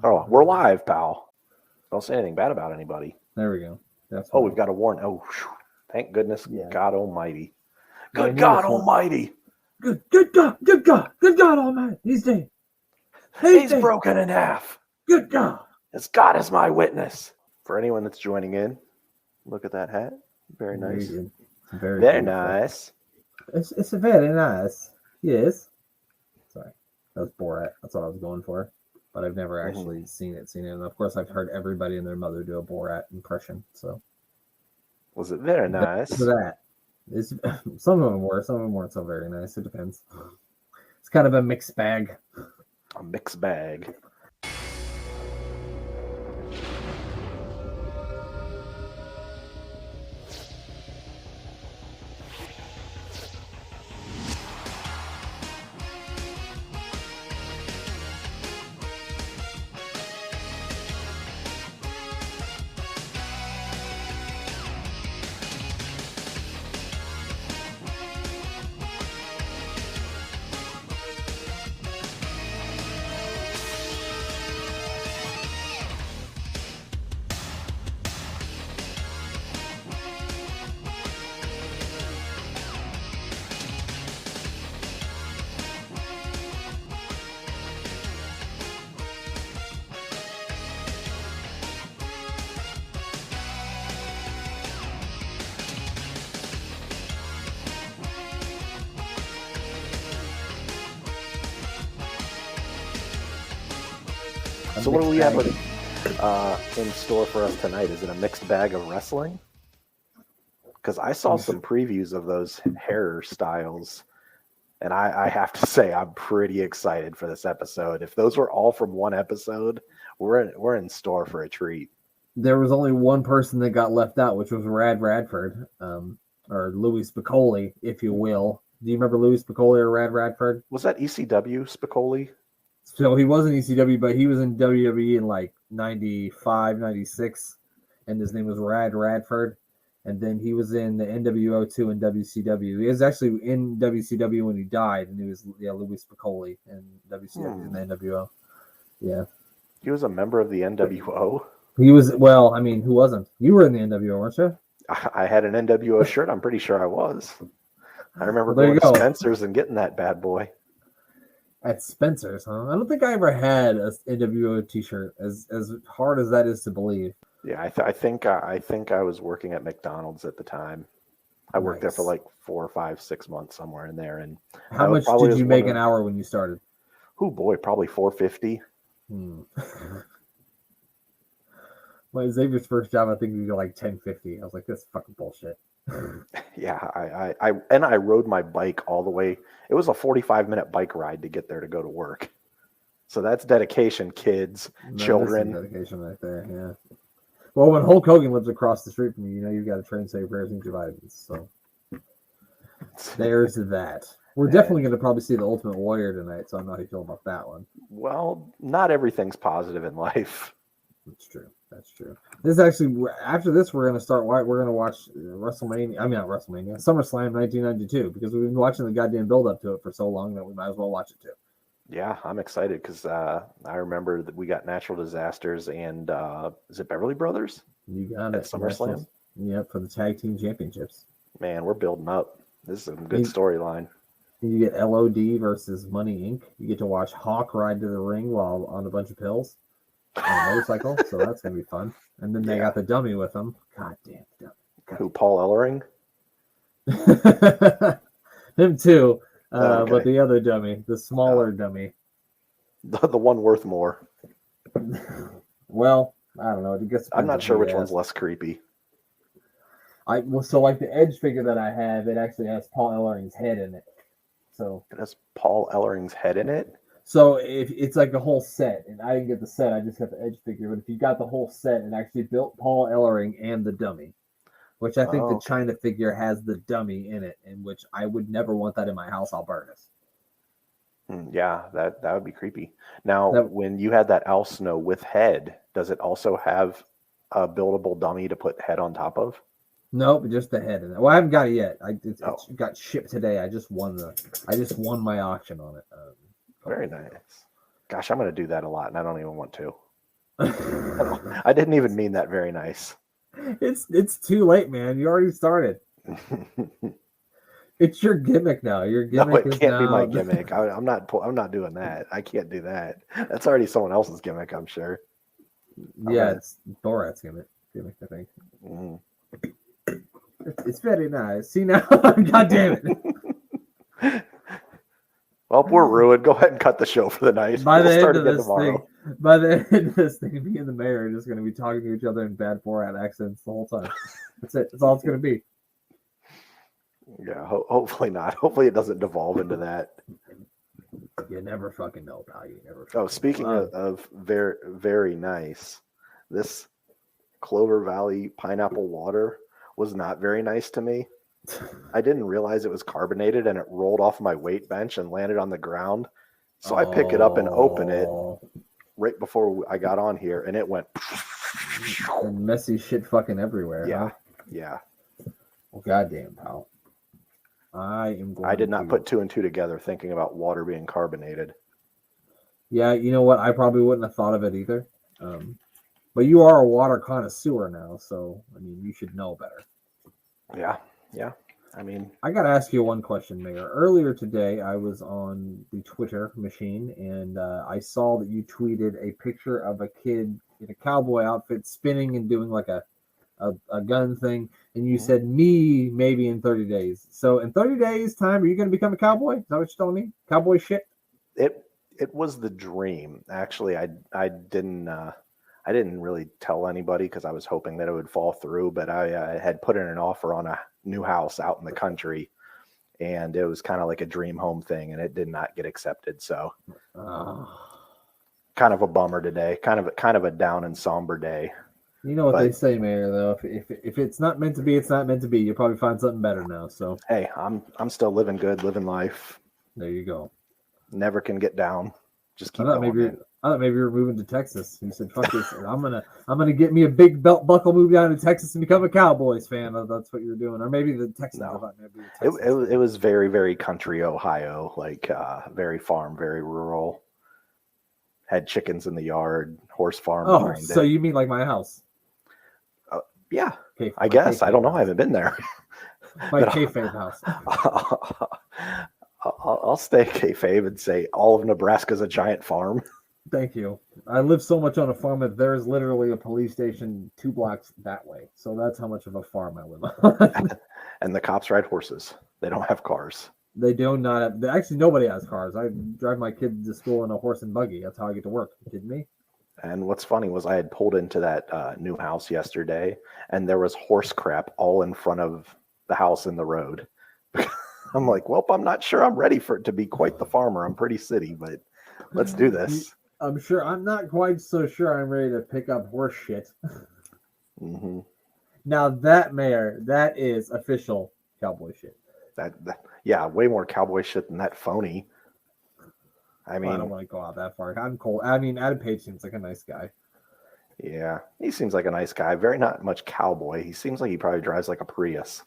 Oh, we're live, pal. Don't say anything bad about anybody. There we go. That's Oh, we've got a warning. Oh, thank goodness, Yeah. God Almighty. Well, Good God Almighty. Good God Almighty. He's dead. He's broken in half. Good God. As God is my witness. For anyone that's joining in, look at that hat. Very nice. Very nice. It's very nice. Yes. Sorry. That was Borat. That's what I was going for. But I've never actually seen it. And of course, I've heard everybody and their mother do a Borat impression. So, was it very nice? For that, some of them were, some of them weren't so very nice. It depends. It's kind of a mixed bag. A mixed bag. So what do we have in store for us tonight? Is it a mixed bag of wrestling? Because I saw some previews of those hairstyles, and I have to say I'm pretty excited for this episode. If those were all from one episode, we're in store for a treat. There was only one person that got left out, which was Rad Radford, or Louis Spicoli, if you will. Do you remember Louis Spicoli or Rad Radford? Was that ECW Spicoli? So he was in ECW, but he was in WWE in like 95, 96, and his name was Rad Radford. And then he was in the NWO too in WCW. He was actually in WCW when he died, and he was Louis Spicoli in WCW and the NWO. Yeah. He was a member of the NWO? He was, well, I mean, who wasn't? You were in the NWO, weren't you? I had an NWO shirt. I'm pretty sure I was. I remember going to Spencer's and getting that bad boy. At Spencer's, huh? I don't think I ever had a NWO t-shirt, as hard as that is to believe. Yeah, I think I was working at McDonald's at the time. I worked there for like 4 or 5, 6 months, somewhere in there. And how much did you make an hour when you started? Oh boy, probably $4.50. My Xavier's first job, I think we got like $10.50. I was like, this fucking bullshit. Yeah, I rode my bike all the way. It was a 45-minute bike ride to get there to go to work. So that's dedication, kids, children. That's dedication right there, yeah. Well, when Hulk Hogan lives across the street from you, you've got to train, say prayers, and eat your vitamins. So there's that. We're definitely going to probably see the Ultimate Warrior tonight, so I don't know how you feel about that one. Well, not everything's positive in life. That's true. That's true. This actually, after this, we're going to start. We're going to watch WrestleMania. I mean, not WrestleMania. SummerSlam 1992, because we've been watching the goddamn build up to it for so long that we might as well watch it too. Yeah, I'm excited because I remember that we got Natural Disasters and is it Beverly Brothers? You got it. SummerSlam. Yeah, for the tag team championships. Man, we're building up. This is a good storyline. You get LOD versus Money Inc. You get to watch Hawk ride to the ring while on a bunch of pills. On a motorcycle, so that's gonna be fun. And then they got the dummy with them. God damn dummy. Who, Paul Ellering? Him too. But the other dummy, the smaller dummy. The one worth more. Well, I don't know. I'm not sure which one's less creepy. So like the Edge figure that I have, it actually has Paul Ellering's head in it. So it has Paul Ellering's head in it? So if it's like a whole set, and I didn't get the set, I just got the Edge figure. But if you got the whole set and actually built Paul Ellering and the dummy, which I think the China figure has the dummy in it, and which I would never want that in my house. I'll burn it. Yeah, that would be creepy. Now, when you had that Al Snow with head, does it also have a buildable dummy to put head on top of? Nope, just the head in it. Well, I haven't got it yet. It got shipped today. I just won my auction on it. Very nice. Gosh, I'm going to do that a lot, and I don't even want to. I didn't even mean that very nice. It's too late, man. You already started. It's your gimmick now. Your No, gimmick it is can't now... be my gimmick. I'm not doing that. I can't do that. That's already someone else's gimmick, I'm sure. Yeah, Okay. it's Borat's gimmick, I think. Mhm. It's very nice. See now? God damn it. Well, we're ruined. Go ahead and cut the show for the night. By the We'll end start of again this tomorrow. thing, by the end of this thing, me and the mayor are just going to be talking to each other in bad Borat accents the whole time. That's it. That's all it's going to be. Yeah, hopefully not. Hopefully it doesn't devolve into that. You never fucking know, pal. You never. Oh, speaking of very, very nice, this Clover Valley pineapple water was not very nice to me. I didn't realize it was carbonated, and it rolled off my weight bench and landed on the ground. So I pick it up and open it right before I got on here, and it went. And messy shit fucking everywhere. Yeah, huh? yeah. Well, goddamn, pal. I did not put two and two together thinking about water being carbonated. Yeah, you know what? I probably wouldn't have thought of it either. But you are a water connoisseur now, so I mean, you should know better. Yeah. I mean, I got to ask you one question, Mayor. Earlier today, I was on the Twitter machine, and I saw that you tweeted a picture of a kid in a cowboy outfit spinning and doing like a gun thing, and you said me maybe in 30 days. So in 30 days time, are you going to become a cowboy? Is that what you're telling me? Cowboy shit? It was the dream. Actually, I didn't really tell anybody because I was hoping that it would fall through, but I had put in an offer on a new house out in the country, and it was kind of like a dream home thing, and it did not get accepted. So kind of a bummer today, kind of a down and somber day. You know what they say, Mayor, though. If it's not meant to be, it's not meant to be. You'll probably find something better now. So hey, I'm still living good, living life. There you go. Never can get down. Just keep I thought going. maybe you were moving to Texas. You said, "Fuck this! I'm gonna get me a big belt buckle, move down to Texas, and become a Cowboys fan." That's what you're doing, or maybe the Texans. No. Maybe it was very, very country Ohio, like very farm, very rural. Had chickens in the yard, horse farm. Oh, so you mean like my house? Yeah, I guess. I don't know. I haven't been there. My kayfabe house. I'll stay kayfabe and say all of Nebraska's a giant farm. Thank you. I live so much on a farm that there's literally a police station 2 blocks that way. So that's how much of a farm I live on. And the cops ride horses. They don't have cars. They do not have. Actually, nobody has cars. I drive my kid to school in a horse and buggy. That's how I get to work. You kidding me? And what's funny was I had pulled into that new house yesterday, and there was horse crap all in front of the house in the road. I'm like, well, I'm not sure I'm ready for it to be quite the farmer. I'm pretty city, but let's do this. I'm not quite so sure I'm ready to pick up horse shit. Mm-hmm. Now that, Mayor, that is official cowboy shit. Yeah, way more cowboy shit than that phony. I mean, I don't want to go out that far. I'm cold. I mean, Adam Page seems like a nice guy. Yeah, he seems like a nice guy. Very not much cowboy. He seems like he probably drives like a Prius.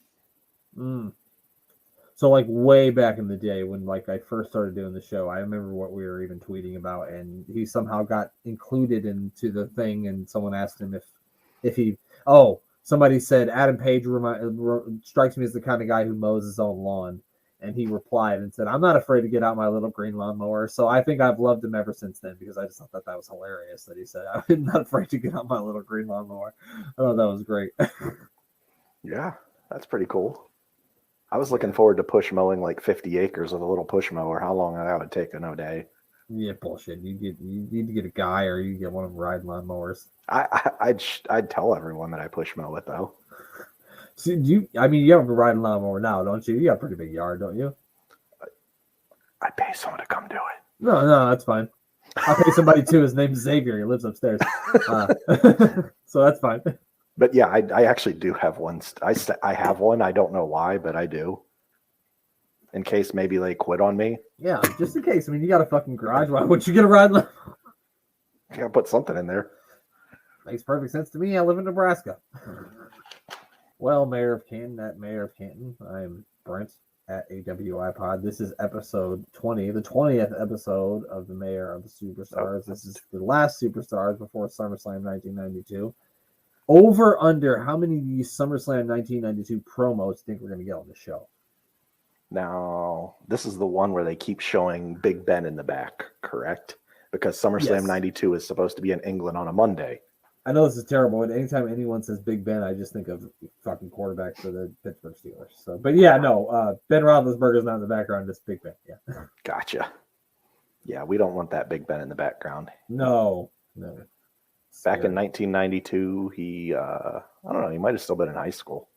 So like way back in the day when like I first started doing the show, I remember what we were even tweeting about, and he somehow got included into the thing, and someone asked him if he somebody said Adam Page strikes me as the kind of guy who mows his own lawn. And he replied and said, "I'm not afraid to get out my little green lawnmower." So I think I've loved him ever since then, because I just thought that was hilarious that he said, "I'm not afraid to get out my little green lawnmower." I thought that was great. Yeah, that's pretty cool. I was looking forward to push mowing like 50 acres with a little push mower. How long that would take in a day? Yeah, bullshit. You need to get a guy, or you get one of them riding lawnmowers. I'd tell everyone that I push mow it though. So you have a riding lawnmower now, don't you? You got a pretty big yard, don't you? I pay someone to come do it. No, that's fine. I'll pay somebody too. His name's Xavier. He lives upstairs. So that's fine. But yeah, I actually do have one. I have one. I don't know why, but I do. In case maybe they quit on me. Yeah, just in case. I mean, you got a fucking garage. Why would you get a riding lawnmower? You gotta put something in there. Makes perfect sense to me. I live in Nebraska. Well, Mayor of Canton, I'm Brent. at AWI Pod. This is episode 20, the 20th episode of the Mayor of the Superstars. This is the last Superstars before SummerSlam 1992. Over under, how many of these SummerSlam 1992 promos do you think we're going to get on the show? Now, this is the one where they keep showing Big Ben in the back, correct? Because SummerSlam 92 is supposed to be in England on a Monday. I know this is terrible, but anytime anyone says Big Ben, I just think of fucking quarterback for the Pittsburgh Steelers. So, but yeah, no, Ben Roethlisberger's not in the background, just Big Ben. Yeah. Gotcha. Yeah, we don't want that Big Ben in the background. No. Back in 1992, he, I don't know, he might have still been in high school.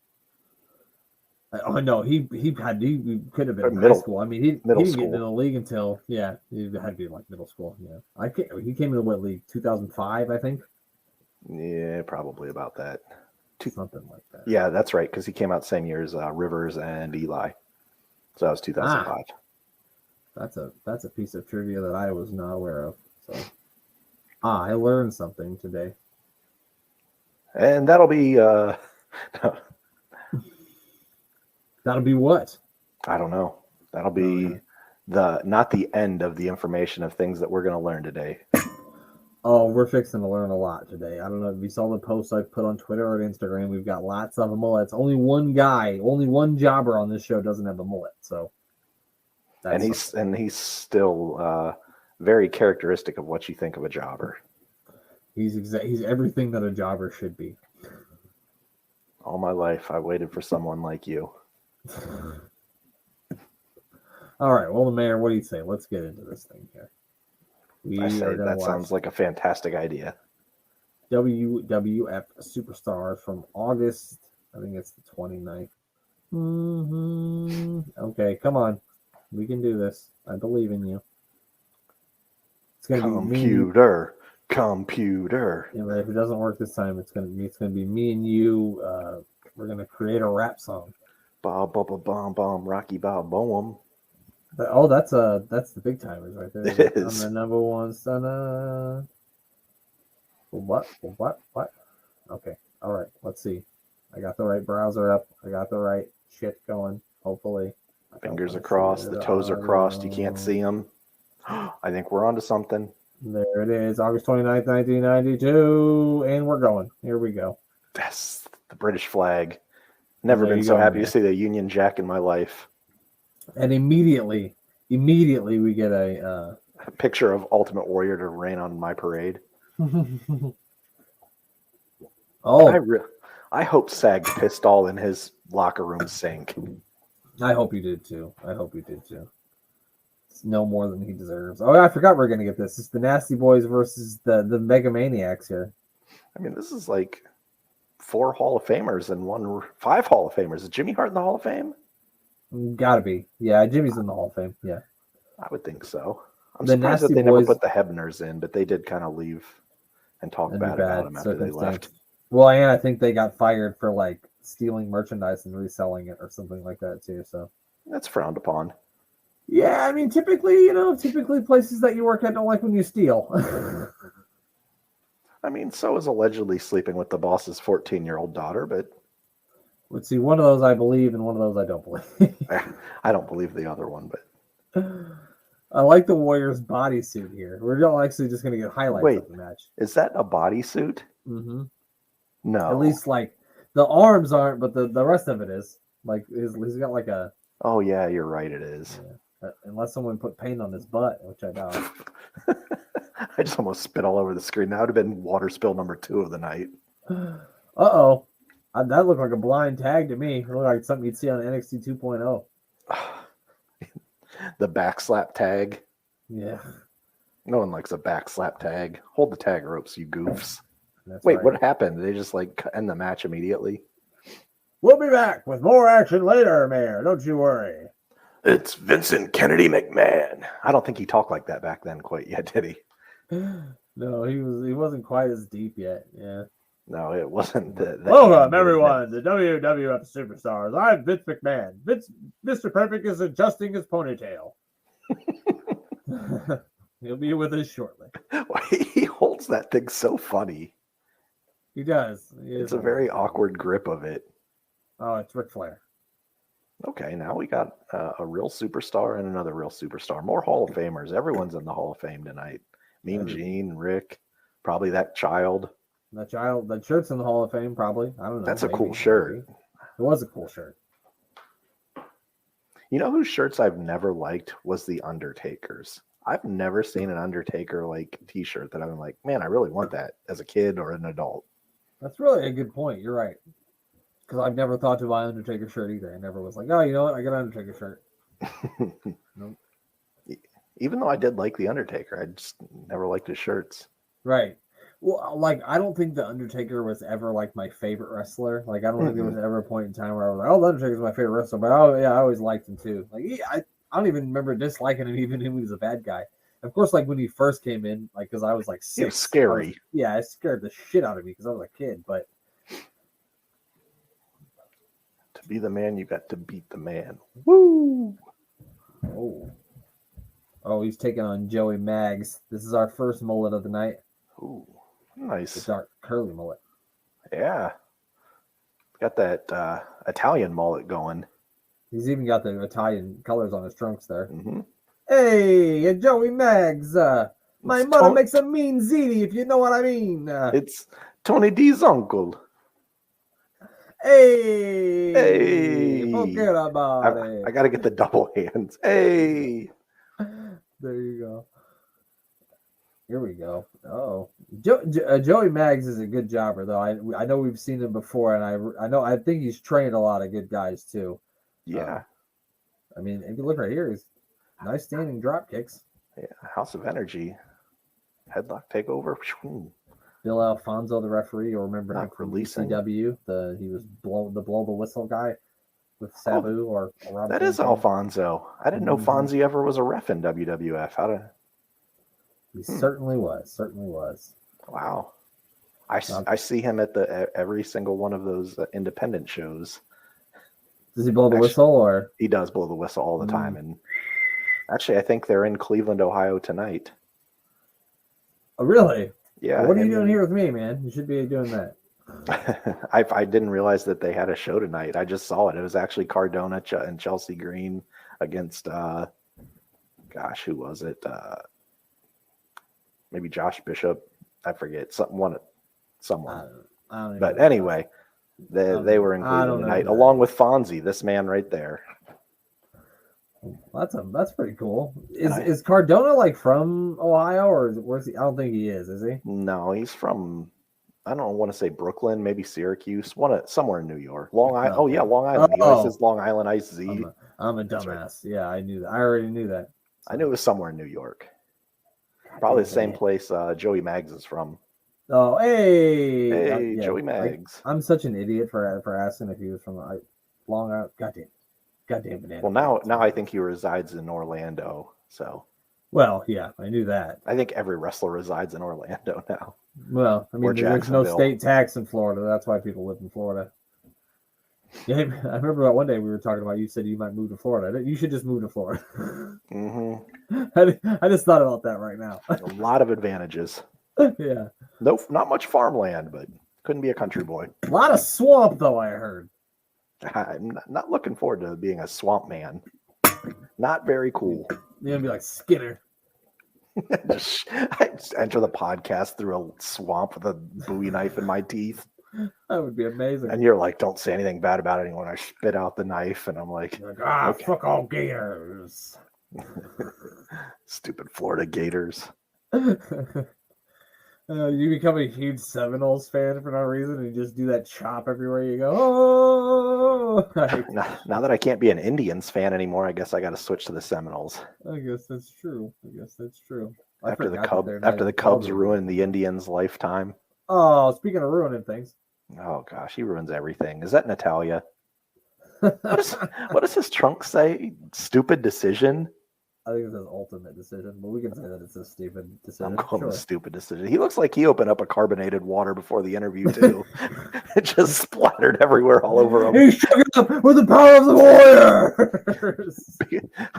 Oh no, he could have been in middle, high school. I mean, he didn't get into the league until he had to be like middle school. Yeah, he came into what league? 2005, I think. Yeah, probably about that. Something like that. Yeah, that's right, because he came out the same year as Rivers and Eli. So that was 2005. That's a piece of trivia that I was not aware of. So I learned something today. And that'll be That'll be what? I don't know. That'll be not the end of the information of things that we're going to learn today. Oh, we're fixing to learn a lot today. I don't know if you saw the posts I put on Twitter or Instagram. We've got lots of mullets. Only one jobber on this show doesn't have a mullet. So, he's still very characteristic of what you think of a jobber. He's everything that a jobber should be. All my life, I waited for someone like you. All right. Well, the mayor, what do you say? Let's get into this thing here. I say that sounds like a fantastic idea. WWF Superstars from August. I think it's the 29th. Okay, come on. We can do this. I believe in you. It's gonna computer. Yeah, but if it doesn't work this time, it's gonna be me and you. We're gonna create a rap song. Bob, Rocky Bob, boom. Oh, that's the big timers right there. It is. I'm the number one son. What? Okay. All right. Let's see. I got the right browser up. I got the right shit going. Hopefully. Fingers are crossed. The toes are crossed. You can't see them. I think we're onto something. There it is. August 29th, 1992. And we're going. Here we go. That's the British flag. Never been so happy to see the Union Jack in my life. And immediately we get a picture of Ultimate Warrior to rain on my parade. I hope Sag pissed all in his locker room sink. I hope he did too. It's no more than he deserves. Oh, I forgot we're gonna get this. It's the Nasty Boys versus the Megamaniacs here. I mean, this is like 4 Hall of Famers and 5 Hall of Famers. Is Jimmy Hart in the Hall of Fame? Gotta be. Yeah, Jimmy's in the Hall of Fame. Yeah. I would think so. I'm surprised that they never put the Hebners in, but they did kind of leave and talk bad about him after they left. Well, and I think they got fired for like stealing merchandise and reselling it or something like that too. So that's frowned upon. Yeah, I mean, typically places that you work at don't like when you steal. I mean, so is allegedly sleeping with the boss's 14-year-old daughter, but let's see, one of those I believe and one of those I don't believe. I don't believe the other one, but I like the Warriors bodysuit here. We're actually just going to get highlights of the match. Is that a bodysuit? Mm-hmm. No. At least like the arms aren't, but the rest of it is. Like he's got like a. Oh yeah, you're right. It is. Yeah. Unless someone put paint on his butt, which I doubt. I just almost spit all over the screen. That would have been water spill number 2 of the night. Uh-oh. That looked like a blind tag to me. It looked like something you'd see on NXT 2.0. The backslap tag. Yeah. No one likes a backslap tag. Hold the tag ropes, you goofs. Wait, right. What happened? Did they just like end the match immediately? We'll be back with more action later, Mayor. Don't you worry. It's Vincent Kennedy McMahon. I don't think he talked like that back then quite yet, did he? No, he wasn't quite as deep yet. Yeah. No, it wasn't. Welcome, everyone, to WWF Superstars. I'm Vince McMahon. Mr. Perfect is adjusting his ponytail. He'll be with us shortly. He holds that thing so funny. He does. It's a very awkward grip of it. Oh, it's Ric Flair. Okay, now we got a real superstar and another real superstar. More Hall of Famers. Everyone's in the Hall of Fame tonight. Mean Every- Gene, Rick, probably that child. That shirt's in the Hall of Fame, probably. I don't know. That's a cool maybe. shirt. It was a cool shirt. You know whose shirts I've never liked was the Undertaker's. I've never seen an Undertaker like T-shirt that I'm like, man, I really want that as a kid or an adult. That's really a good point. You're right. Because I've never thought to buy an Undertaker shirt either. I never was like, oh, you know what? I got an Undertaker shirt. Nope. Even though I did like the Undertaker, I just never liked his shirts. Right. Well, like, I don't think the Undertaker was ever like my favorite wrestler. Like, I don't think there was ever a point in time where I was like, oh, the Undertaker's my favorite wrestler. But oh yeah, I always liked him too. Like, I don't even remember disliking him, even when he was a bad guy. Of course, like when he first came in, like because I was like 6. He was scary. It scared the shit out of me because I was a kid. But to be the man, you got to beat the man. Woo! Oh, he's taking on Joey Maggs. This is our first mullet of the night. Ooh, The nice. dark curly mullet. Yeah. Got that Italian mullet going. He's even got the Italian colors on his trunks there. Mm-hmm. Hey, Joey Maggs. My It's mother Tony- makes a mean ziti, if you know what I mean. It's Tony D's uncle. Hey, Hey. forget about it. I got to get the double hands. Hey. There you go. Here we go. Oh, Joey Maggs is a good jobber, though. I know we've seen him before, and I think he's trained a lot of good guys too. Yeah. I mean, if you look right here, he's nice standing drop kicks. Yeah. House of Energy. Headlock takeover. Phew. Bill Alfonso, the referee, you'll remember him Not from releasing. ECW. He was blow the whistle guy with Sabu or Rob. That is Van Dam. Alfonso. I didn't know Mhm. Fonzie ever was a ref in WWF. He certainly was. Wow. I see him at every single one of those independent shows. Does he blow the Actually- whistle or? He does blow the whistle all the Mm. time. And actually, I think they're in Cleveland, Ohio tonight. Oh, really? Yeah. What are you and doing here with me, man? You should be doing that. I didn't realize that they had a show tonight. I just saw it. It was actually Cardona and Chelsea Green against, gosh, who was it? Maybe Josh Bishop. I forget. Someone. I don't even But know. anyway, they were in I don't Cleveland know tonight, who that along with Fonzie, this man right there. That's pretty cool. And Is Cardona like from Ohio or where's he? I don't think he is he? No, he's from, I don't want to say Brooklyn, maybe Syracuse, somewhere in New York. Long Island. No. Oh yeah, Long Island. He always Oh. says Long Island Ice Z. I'm a That's right. dumbass. Yeah, I knew that. I already knew that. I knew it was somewhere in New York. Probably the same Yeah. place Joey Maggs is from. Oh, hey, Hey, yeah, Joey Maggs. I'm such an idiot for asking if he was from Long Island. Goddamn banana. Well, now I think he resides in Orlando. So Well, yeah, I knew that. I think every wrestler resides in Orlando now. Well, I Or mean, there's no Jacksonville. state tax in Florida. That's why people live in Florida. Yeah, I remember about one day we were talking about. You said you might move to Florida. You should just move to Florida. Hmm I just thought about that right now. A lot of advantages. Yeah, Nope, not much farmland, but couldn't be a country boy. a lot of swamp though. I heard. I'm not looking forward to being a swamp man. Not very cool. You're gonna be like Skinner. I just enter the podcast through a swamp with a Bowie knife in my teeth. That would be amazing. And you're like, don't say anything bad about anyone. I spit out the knife and I'm like, You're like, okay. fuck all gators. Stupid Florida Gators. You become a huge Seminoles fan for no reason and you just do that chop everywhere you go. Oh, Now that I can't be an Indians fan anymore, I guess I got to switch to the Seminoles. I guess that's true. After the Cubs Cubs ruined the Indians' lifetime. Oh, speaking of ruining things, Oh gosh, he ruins everything. Is that Natalia? What does his trunk say? Stupid decision. I think it says ultimate decision, but we can say that it's a stupid decision. I'm calling it a Sure. stupid decision. He looks like he opened up a carbonated water before the interview too. It just splattered everywhere all over him. He shook it up with the power of the Warriors.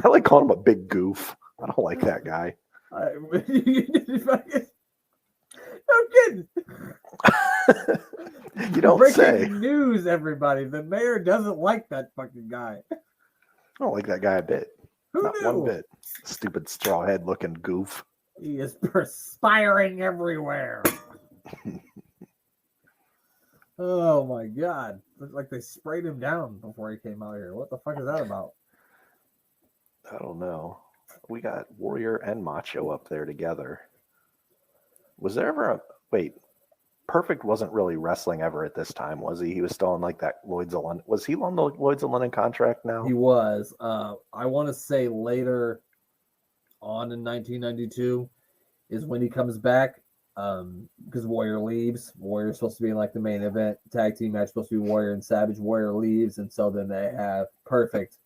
I like calling him a big goof. I don't like that guy. No kidding. You don't Breaking say. news, everybody. The mayor doesn't like that fucking guy. I don't like that guy a bit. Who Not knew? one bit. Stupid straw head looking goof. He is perspiring everywhere. Oh my god. Looked like they sprayed him down before he came out here. What the fuck is that about? I don't know. We got Warrior and Macho up there together. Was there ever a wait? Perfect wasn't really wrestling ever at this time, was he? He was still on like that Lloyd's of London. Was he on the Lloyd's of London contract now? He was. I want to say later on in 1992 is when he comes back. Because Warrior leaves. Warrior's supposed to be in like the main event tag team match, supposed to be Warrior and Savage. Warrior leaves, and so then they have Perfect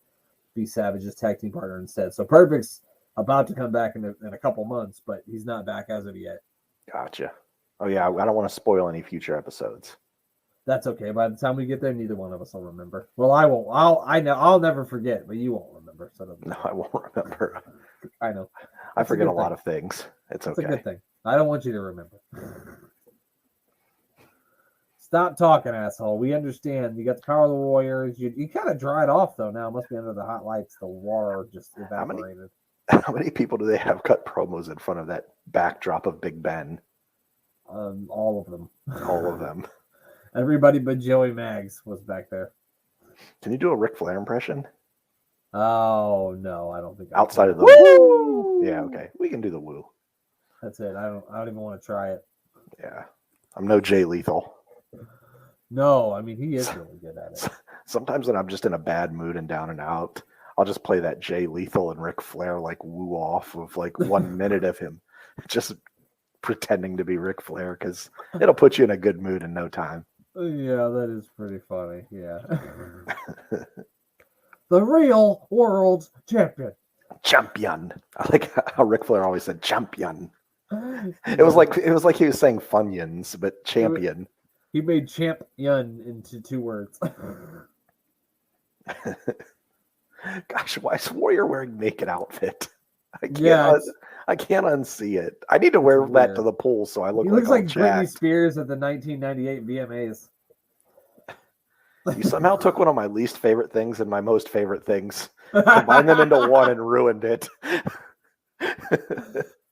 be Savage's tag team partner instead. So Perfect's about to come back in a couple months, but he's not back as of yet. Gotcha. Oh yeah, I don't want to spoil any future episodes. That's okay. By the time we get there, neither one of us will remember. Well, I won't. I'll never forget, but you won't remember. So No, I won't remember. I know. I That's forget a good lot thing. of things. It's That's okay. a good thing. I don't want you to remember. Stop talking, asshole. We understand. You got the power of the Warriors. You kind of dried off, though, now. It must be under the hot lights. The war just evaporated. How many people do they have cut promos in front of that backdrop of Big Ben? All of them. All of them. Everybody but Joey Maggs was back there. Can you do a Ric Flair impression? Oh, no, I don't think I Outside can. of the Woo! Yeah, okay. We can do the woo. That's it. I don't even want to try it. Yeah. I'm no Jay Lethal. No, I mean, he is really good at it. Sometimes when I'm just in a bad mood and down and out, I'll just play that Jay Lethal and Ric Flair like woo off of like 1 minute of him just pretending to be Ric Flair because it'll put you in a good mood in no time. Yeah, that is pretty funny. Yeah. The real world champion. Champion. I like how Ric Flair always said champion. It was like he was saying Funyuns, but champion. He made champion into 2 words. Gosh, why is Warrior wearing naked outfit? I can't unsee it. I need to wear that weird. to the pool so I look He like looks like Britney jacked. Spears at the 1998 VMAs. You somehow took one of my least favorite things and my most favorite things, combined them into one, and ruined it.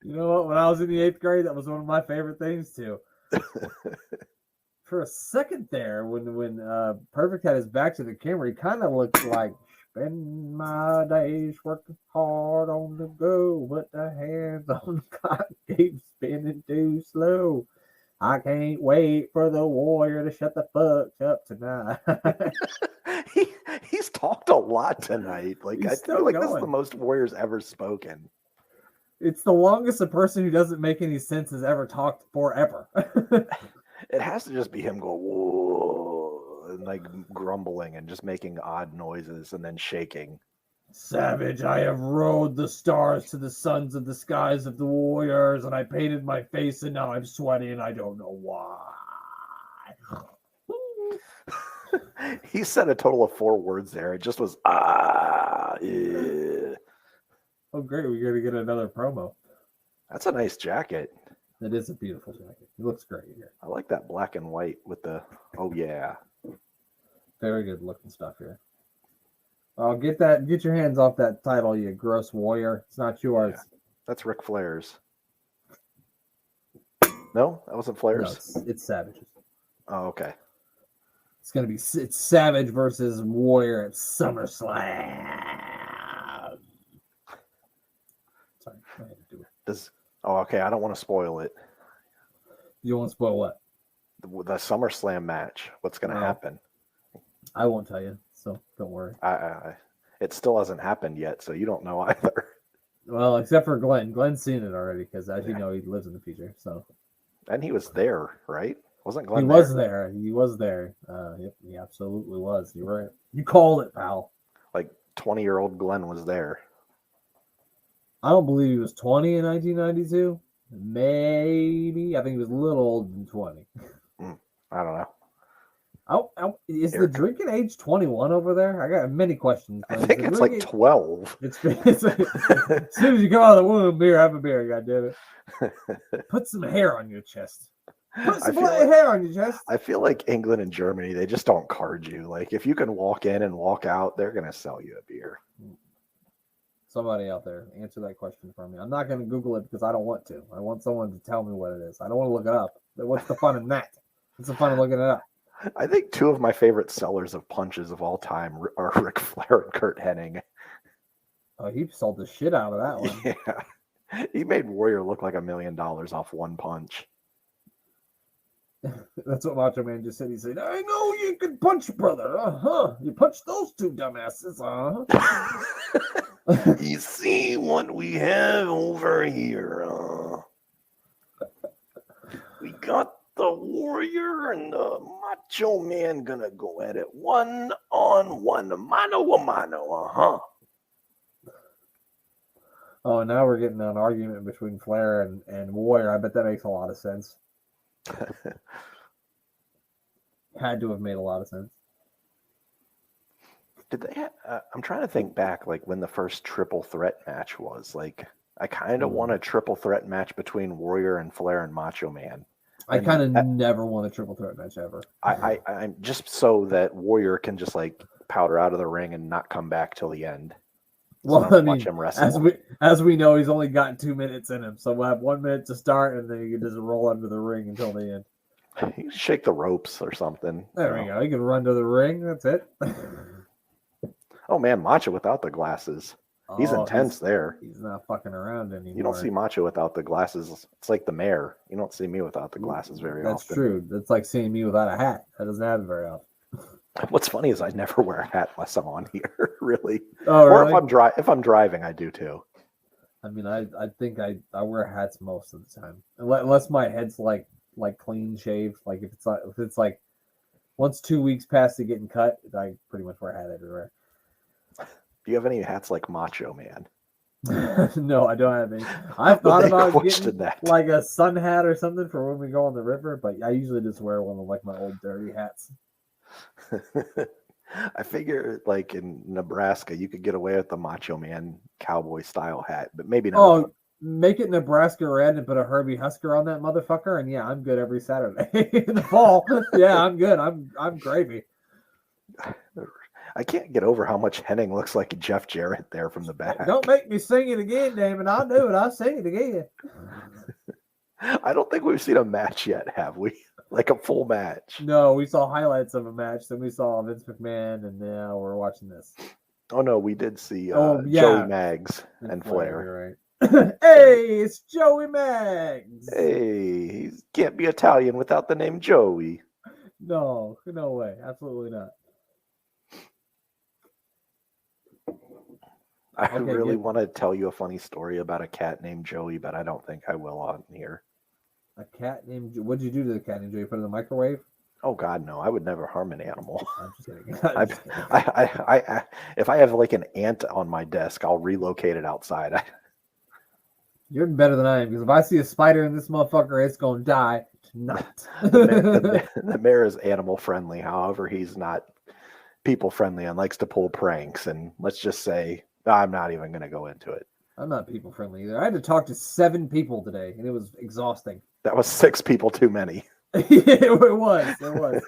You know what? When I was in the 8th grade, that was one of my favorite things too. For a second there, when Perfect had his back to the camera, he kind of looked like spend my days working hard on the go, but the hands on the clock keep spinning too slow. I can't wait for the Warrior to shut the fuck up tonight. He's talked a lot tonight. Like He's I still feel like this is going. the most Warrior's ever spoken. It's the longest a person who doesn't make any sense has ever talked forever. It has to just be him going whoa and like grumbling and just making odd noises and then shaking. Savage, I have rode the stars to the sons of the skies of the Warriors, and I painted my face, and now I'm sweaty, and I don't know why. He said a total of 4 words there. It just was yeah. Oh, great. We're going to get another promo. That's a nice jacket. That is a beautiful jacket. It looks great here. I like that black and white with the oh yeah. Very good looking stuff here. Oh, get your hands off that title, you gross warrior. It's not yours. Yeah. That's Ric Flair's. No, that wasn't No, Flair's. it's Savage's. Oh, okay. It's Savage versus Warrior at SummerSlam. Sorry, I had to do it. Okay, I don't want to spoil it. You want to spoil what? The SummerSlam match. What's going to No. happen? I won't tell you, so don't worry. It still hasn't happened yet, so you don't know either. Well, except for Glenn. Glenn's seen it already because, as you know, he lives in the future. So And he was there, right? Wasn't Glenn he was there. He was there. Yep, he absolutely was. You're right. You called it, pal. Like 20-year-old Glenn was there. I don't believe he was 20 in 1992. Maybe. I think he was a little older than 20. I don't know. Is the drinking age 21 over there? I got many questions. I think it's like 12. It's as soon as you come out of the womb, have a beer, goddammit. Put some hair on your chest. Put I some feel black like hair on your chest. I feel like England and Germany, they just don't card you. Like if you can walk in and walk out, they're gonna sell you a beer. Somebody out there, answer that question for me. I'm not going to Google it because I don't want to. I want someone to tell me what it is. I don't want to look it up. What's the fun in that? What's the fun in looking it up? I think two of my favorite sellers of punches of all time are Ric Flair and Kurt Hennig. Oh, he sold the shit out of that one. Yeah. He made Warrior look like $1 million off one punch. That's what Macho Man just said. He said, I know you can punch, brother. Uh-huh. You punch those two dumbasses, huh? You see what we have over here. We got the Warrior and the Macho Man gonna go at it 1-on-1, mano a mano, Oh, now we're getting an argument between Flair and Warrior. I bet that makes a lot of sense. Had to have made a lot of sense. Did they have, I'm trying to think back, like when the first triple threat match was. Like, I kind of want a triple threat match between Warrior and Flair and Macho Man. I kind of never won a triple threat match ever. I'm just so that Warrior can just like powder out of the ring and not come back till the end. So Well, I mean, watch him wrestle. as we know, he's only got 2 minutes in him, so we'll have 1 minute to start, and then he can just roll under the ring until the end. You shake the ropes or something. There we go. He can run to the ring. That's it. Oh man, Macho without the glasses. He's intense there. He's not fucking around anymore. You don't see Macho without the glasses. It's like the mayor. You don't see me without the glasses very often. That's true. That's like seeing me without a hat. That doesn't happen very often. What's funny is I never wear a hat unless I'm on here, really. Oh, or really? if I'm driving, I do too. I mean, I think I wear hats most of the time, unless my head's like clean shaved. Like if it's like once 2 weeks past it getting cut, I pretty much wear a hat everywhere. Do you have any hats like Macho Man? No, I don't have any. I've thought about getting that. like a sun hat or something for when we go on the river, but I usually just wear one of like my old dirty hats. I figure like in Nebraska, you could get away with the Macho Man cowboy style hat, but maybe not. Oh, make it Nebraska red and put a Herbie Husker on that motherfucker, and yeah, I'm good every Saturday in the fall. Yeah, I'm good. I'm gravy. I can't get over how much Hennig looks like Jeff Jarrett there from the back. Don't make me sing it again, damn it. I'll do it. I'll sing it again. I don't think we've seen a match yet, have we? Like a full match. No, we saw highlights of a match. Then we saw Vince McMahon, and now we're watching this. Oh, no, we did see Joey Maggs and Flair. Right. Hey, it's Joey Maggs. Hey, he can't be Italian without the name Joey. No way. Absolutely not. I really want to tell you a funny story about a cat named Joey, but I don't think I will on here. A cat named... What'd you do to the cat named Joey? Put it in the microwave? Oh, God, no. I would never harm an animal. I'm just kidding. If I have like an ant on my desk, I'll relocate it outside. You're better than I am, because if I see a spider in this motherfucker, it's going to die tonight. The mayor is animal friendly. However, he's not people friendly and likes to pull pranks. And let's just say, I'm not even going to go into it. I'm not people friendly either. I had to talk to 7 people today, and it was exhausting. That was 6 people too many. It was.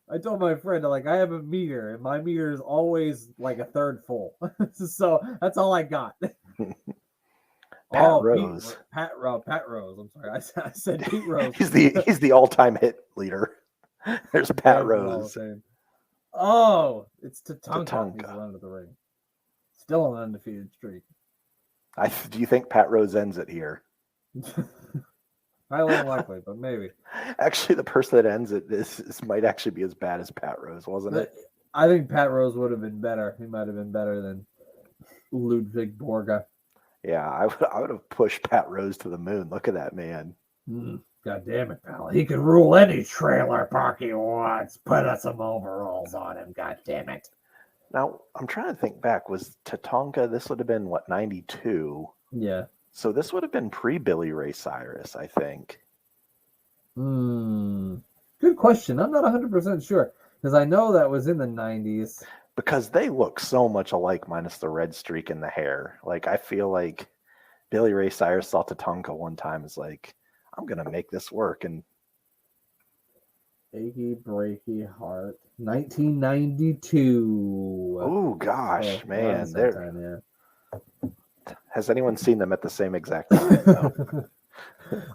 I told my friend, like, I have a meter, and my meter is always like a third full. So that's all I got. Pat Rose. Pat Rose. I'm sorry. I said Pete Rose. He's the all-time hit leader. There's Pat Rose. Oh, it's Tatanka. He's under the ring. Still on an undefeated streak. Do you think Pat Rose ends it here? Highly unlikely, but maybe. Actually, the person that ends it this might actually be as bad as Pat Rose, wasn't it? I think Pat Rose would have been better. He might have been better than Ludwig Borga. Yeah, I would have pushed Pat Rose to the moon. Look at that man. God damn it, pal. He could rule any trailer park he wants. Put some overalls on him. God damn it. Now, I'm trying to think back. Was Tatanka, this would have been, 92? Yeah. So this would have been pre-Billy Ray Cyrus, I think. Good question. I'm not 100% sure, because I know that was in the 90s. Because they look so much alike minus the red streak in the hair. Like, I feel like Billy Ray Cyrus saw Tatanka one time as like, I'm going to make this work. And Achy Breaky Heart, 1992. Oh gosh, So, man, around the same time, yeah. has anyone seen them at the same exact time? No.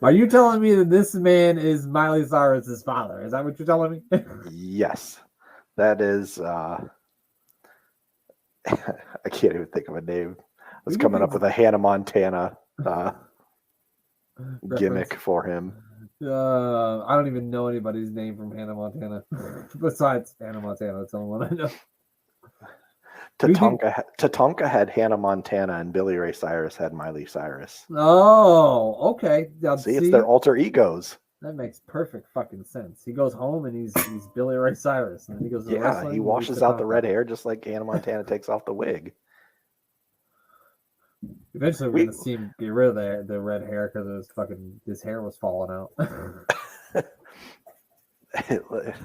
Are you telling me that this man is Miley Cyrus's father? Is that what you're telling me? Yes, that is. I can't even think of a name. I was coming up with a Hannah Montana gimmick for him. I don't even know anybody's name from Hannah Montana besides Hannah Montana. That's the only one I know. Tatanka had Hannah Montana and Billy Ray Cyrus had Miley Cyrus. Oh, okay. Now, see, it's their alter egos. That makes perfect fucking sense. He goes home and he's Billy Ray Cyrus, and then he goes to wrestling. He washes out the red hair just like Hannah Montana takes off the wig. Eventually, we're gonna see him get rid of the red hair because his hair was falling out.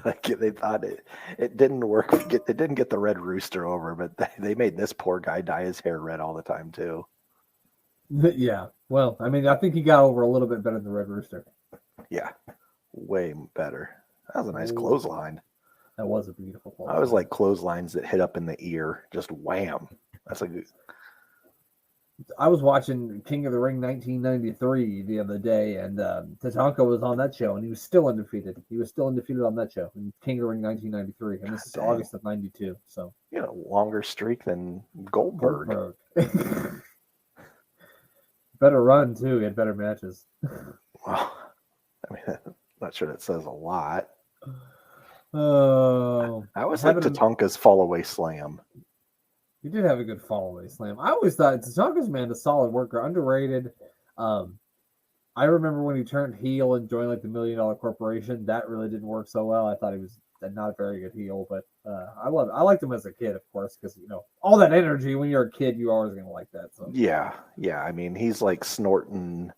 Like they thought it didn't work. It didn't get the Red Rooster over, but they made this poor guy dye his hair red all the time too. Yeah, well, I mean, I think he got over a little bit better than the Red Rooster. Yeah, way better. That was a nice clothesline. That was a beautiful clothesline. I was like clotheslines that hit up in the ear, just wham. That's like. I was watching King of the Ring 1993 the other day, and Tatanka was on that show, and he was still undefeated. He was still undefeated on that show in King of the Ring 1993, and this is August of '92. So, longer streak than Goldberg. Better run too. He had better matches. Well, I mean, I'm not sure that says a lot. Oh, I always like Tatanka's fall away slam. He did have a good fall away slam. I always thought Tatanka's a solid worker, underrated. I remember when he turned heel and joined like the $1 Million Corporation. That really didn't work so well. I thought he was not a very good heel, but I liked him as a kid, of course, because all that energy. When you're a kid, you're always gonna like that. So yeah. I mean, he's like snorting.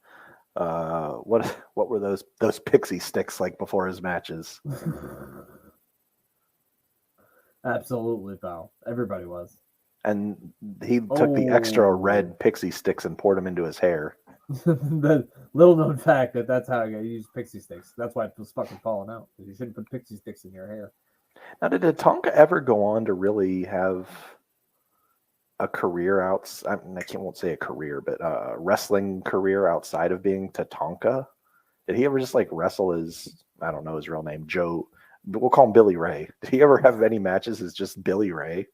What were those pixie sticks like before his matches? Absolutely, pal. Everybody was. And he took the extra red pixie sticks and poured them into his hair. The little known fact that's how you use pixie sticks. That's why it was fucking falling out. You shouldn't put pixie sticks in your hair. Now, did Tatanka ever go on to really have a career won't say a career, but a wrestling career outside of being Tatanka? Did he ever just like wrestle as, I don't know his real name, Joe? We'll call him Billy Ray. Did he ever have any matches as just Billy Ray?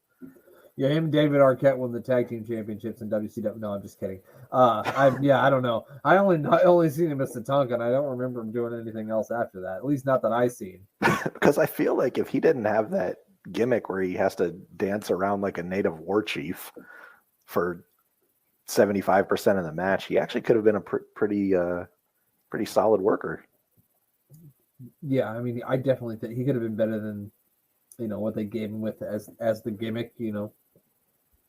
Yeah, him and David Arquette won the tag team championships in WCW. No, I'm just kidding. I don't know. I only seen him as Tatanka, and I don't remember him doing anything else after that. At least not that I seen. Because I feel like if he didn't have that gimmick where he has to dance around like a native war chief for 75% of the match, he actually could have been a pretty solid worker. Yeah, I mean, I definitely think he could have been better than what they gave him with as the gimmick.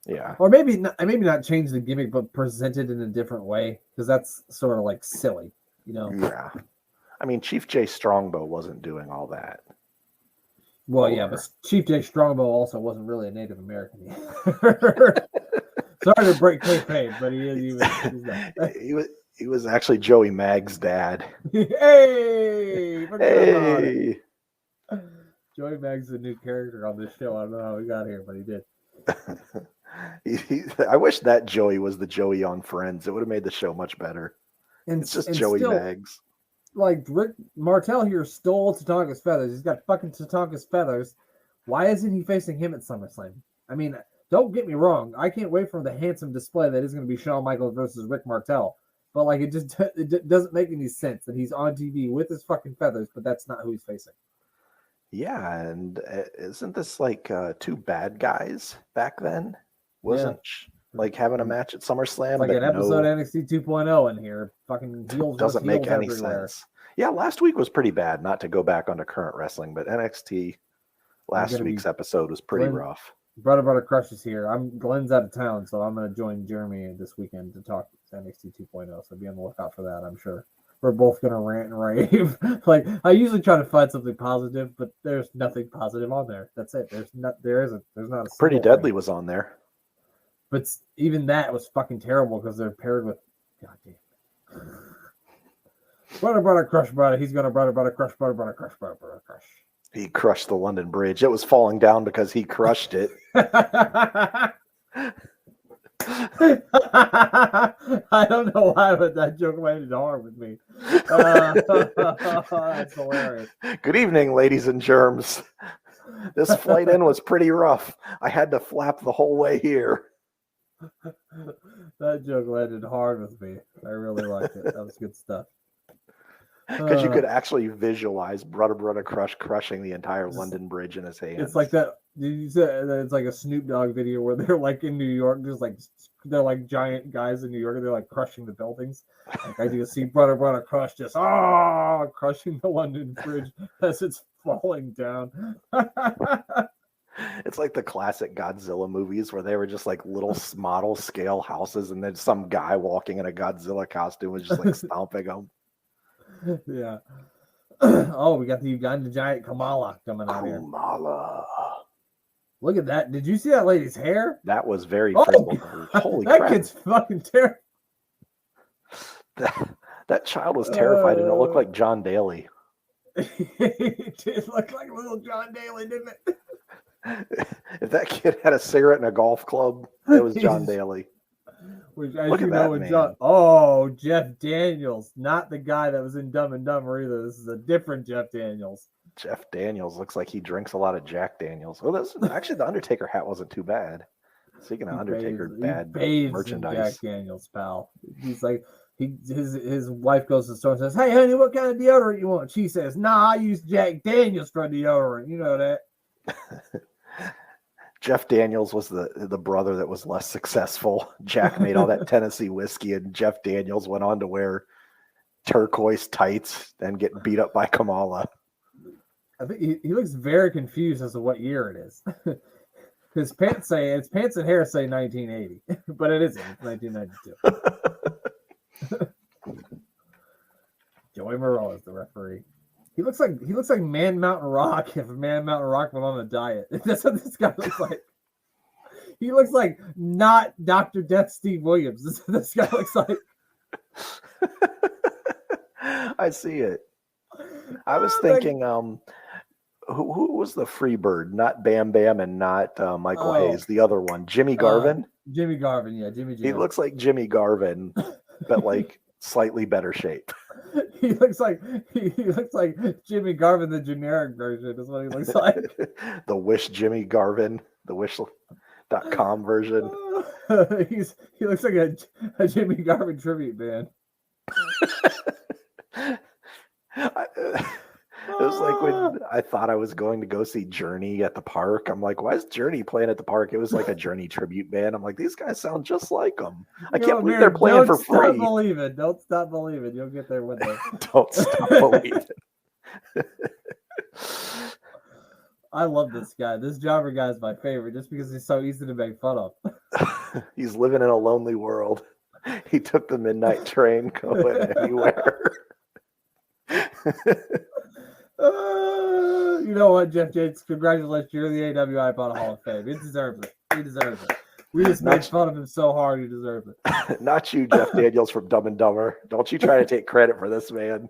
Yeah. Or maybe not change the gimmick, but present it in a different way, because that's sort of like silly, Yeah. I mean, Chief Jay Strongbow wasn't doing all that. Well, yeah, but Chief Jay Strongbow also wasn't really a Native American. Sorry to break kayfabe, but he was actually Joey Mag's dad. Hey! Hey! Joey Mag's a new character on this show. I don't know how he got here, but he did. I wish that Joey was the Joey on Friends. It would have made the show much better. And it's just Joey Maggs. Like Rick Martel here stole Tatanka's feathers. He's got fucking Tatanka's feathers. Why isn't he facing him at SummerSlam? I mean, don't get me wrong. I can't wait for the handsome display that is going to be Shawn Michaels versus Rick Martel. But like, it doesn't make any sense that he's on TV with his fucking feathers, but that's not who he's facing. Yeah, and isn't this like two bad guys back then? Wasn't like having a match at SummerSlam? Like an episode of NXT 2.0 in here. Fucking heels doesn't make any everywhere. sense. Yeah, last week was pretty bad. Not to go back onto current wrestling, but NXT last week's episode was pretty rough. Brother Crush is here. Glenn's out of town, so I'm going to join Jeremy this weekend to talk NXT 2.0. So be on the lookout for that. I'm sure we're both going to rant and rave. Like, I usually try to find something positive, but there's nothing positive on there. That's it. There's not a Pretty Deadly was on there. But even that was fucking terrible because they're paired with, goddamn. Butter, crush, butter. He's gonna butter, crush, butter, crush, butter, crush. He crushed the London Bridge. It was falling down because he crushed it. I don't know why, but that joke landed hard with me. That's hilarious. Good evening, ladies and germs. This flight in was pretty rough. I had to flap the whole way here. That joke landed hard with me. I really liked it. That was good stuff. Because you could actually visualize Brother crushing the entire London Bridge in his hands. It's like that. Did you say that it's like a Snoop Dogg video where they're like in New York, just like they're like giant guys in New York, and they're like crushing the buildings. Like I do see Brother crush just crushing the London Bridge as it's falling down. It's like the classic Godzilla movies where they were just like little model scale houses, and then some guy walking in a Godzilla costume was just like stomping them. Yeah. Oh, we got the Uganda giant Kamala coming out here. Kamala. Look at that. Did you see that lady's hair? That was very frizzled. Holy that crap. kid's fucking terrible. That child was terrified, and it looked like John Daly. It did look like little John Daly, didn't it? If that kid had a cigarette and a golf club, it was John Daly. Which, as Look you at know, that, Jeff Daniels, not the guy that was in Dumb and Dumber either. This is a different Jeff Daniels. Jeff Daniels looks like he drinks a lot of Jack Daniels. Well, actually, the Undertaker hat wasn't too bad. Speaking of Undertaker, bad merchandise. Jack Daniels, pal. He's like, his wife goes to the store and says, "Hey, honey, what kind of deodorant you want?" She says, "Nah, I use Jack Daniels for deodorant." You know that. Jeff Daniels was the brother that was less successful. Jack made all that Tennessee whiskey, and Jeff Daniels went on to wear turquoise tights and get beat up by Kamala. I think he looks very confused as to what year it is. His pants and hair say 1980, but it isn't. It's 1992. Joey Morrell is the referee. He looks like Man Mountain Rock if Man Mountain Rock went on a diet. That's what this guy looks like. He looks like not Dr. Death Steve Williams. This guy looks like. I see it. I was thinking, who was the free bird? Not Bam Bam and not Michael Hayes. The other one, Jimmy Garvin. Jimmy Garvin, yeah, Jimmy. He looks like Jimmy Garvin, but like slightly better shape. He looks like Jimmy Garvin, the generic version. Is what he looks like. The Wish Jimmy Garvin, the Wish.com version. He looks like a Jimmy Garvin tribute band. It was like when I thought I was going to go see Journey at the park. I'm like, why is Journey playing at the park? It was like a Journey tribute band. I'm like, these guys sound just like them. I can't believe they're playing for free. Don't stop believing. You'll get there one day. Don't stop believing. I love this guy. This jobber guy is my favorite just because he's so easy to make fun of. He's living in a lonely world. He took the midnight train going anywhere. You know what, Jeff Yates? Congratulations, you're the AWI Pod Hall of Fame. He deserves it. He deserves it. We just made fun of him so hard. He deserves it. Not you, Jeff Daniels from Dumb and Dumber. Don't you try to take credit for this man.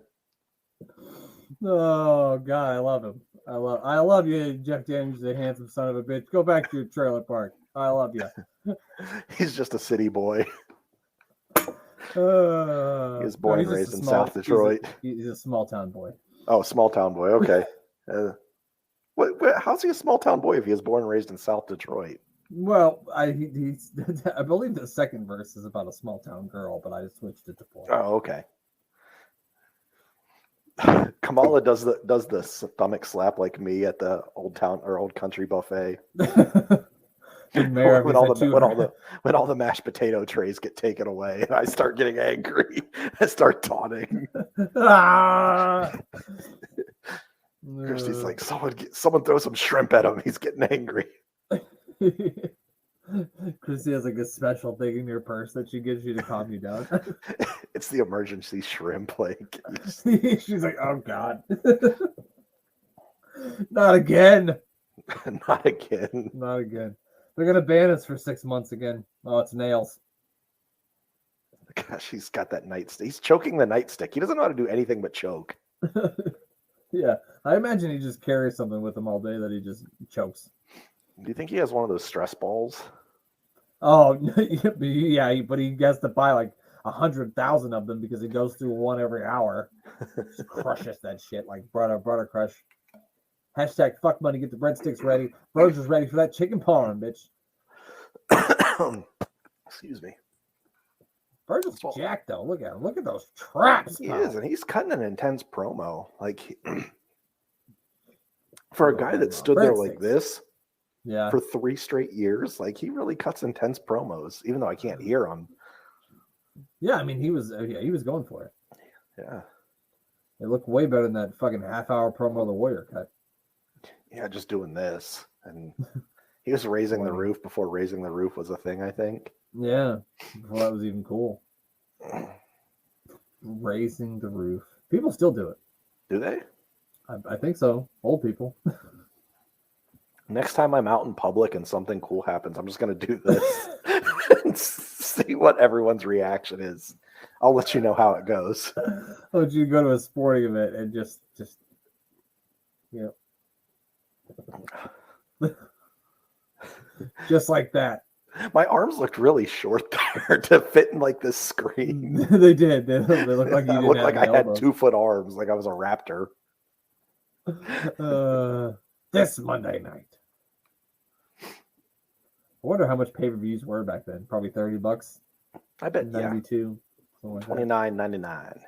Oh God, I love him. I love you, Jeff Daniels, the handsome son of a bitch. Go back to your trailer park. I love you. He's just a city boy. He was born and raised in South Detroit. He's a small town boy. Oh, small town boy. Okay. How's he a small town boy if he was born and raised in South Detroit? Well, I believe the second verse is about a small town girl, but I switched it to boy. Oh, okay. Kamala does the stomach slap like me at the old country buffet. when all the mashed potato trays get taken away and I start getting angry. I start taunting. Christy's like, someone throw some shrimp at him. He's getting angry. Christy has like a special thing in your purse that she gives you to calm you down. It's the emergency shrimp. Like she's like, oh God. Not again. Not again. Not again. They're gonna ban us for 6 months again. Oh, it's nails. Gosh, he's got that nightstick. He's choking the nightstick. He doesn't know how to do anything but choke. Yeah, I imagine he just carries something with him all day that he just chokes. Do you think he has one of those stress balls? Oh, yeah, but he has to buy like 100,000 of them because he goes through one every hour. Just crushes that shit like butter crush. Hashtag fuck money, get the breadsticks ready. Burger's ready for that chicken parm, bitch. Excuse me. Burger's jacked though. Look at him. Look at those traps. He is, and he's cutting an intense promo. Like for a guy that stood there like this, yeah, for 3 straight years, like he really cuts intense promos, even though I can't hear him. Yeah, I mean he was going for it. Yeah, it looked way better than that fucking half-hour promo the Warrior cut. Yeah, just doing this, and he was raising the roof before raising the roof was a thing, I think. Yeah, before that was even cool. Raising the roof. People still do it. Do they? I think so. Old people. Next time I'm out in public and something cool happens, I'm just going to do this and see what everyone's reaction is. I'll let you know how it goes. How would you go to a sporting event and just you know, just like that? My arms looked really short there to fit in like this screen. They did. They looked like you didn't looked have like I had elbows. 2-foot arms, like I was a raptor. This Monday night. I wonder how much pay-per-views were back then. Probably $30. I bet 92. Yeah. $29.99.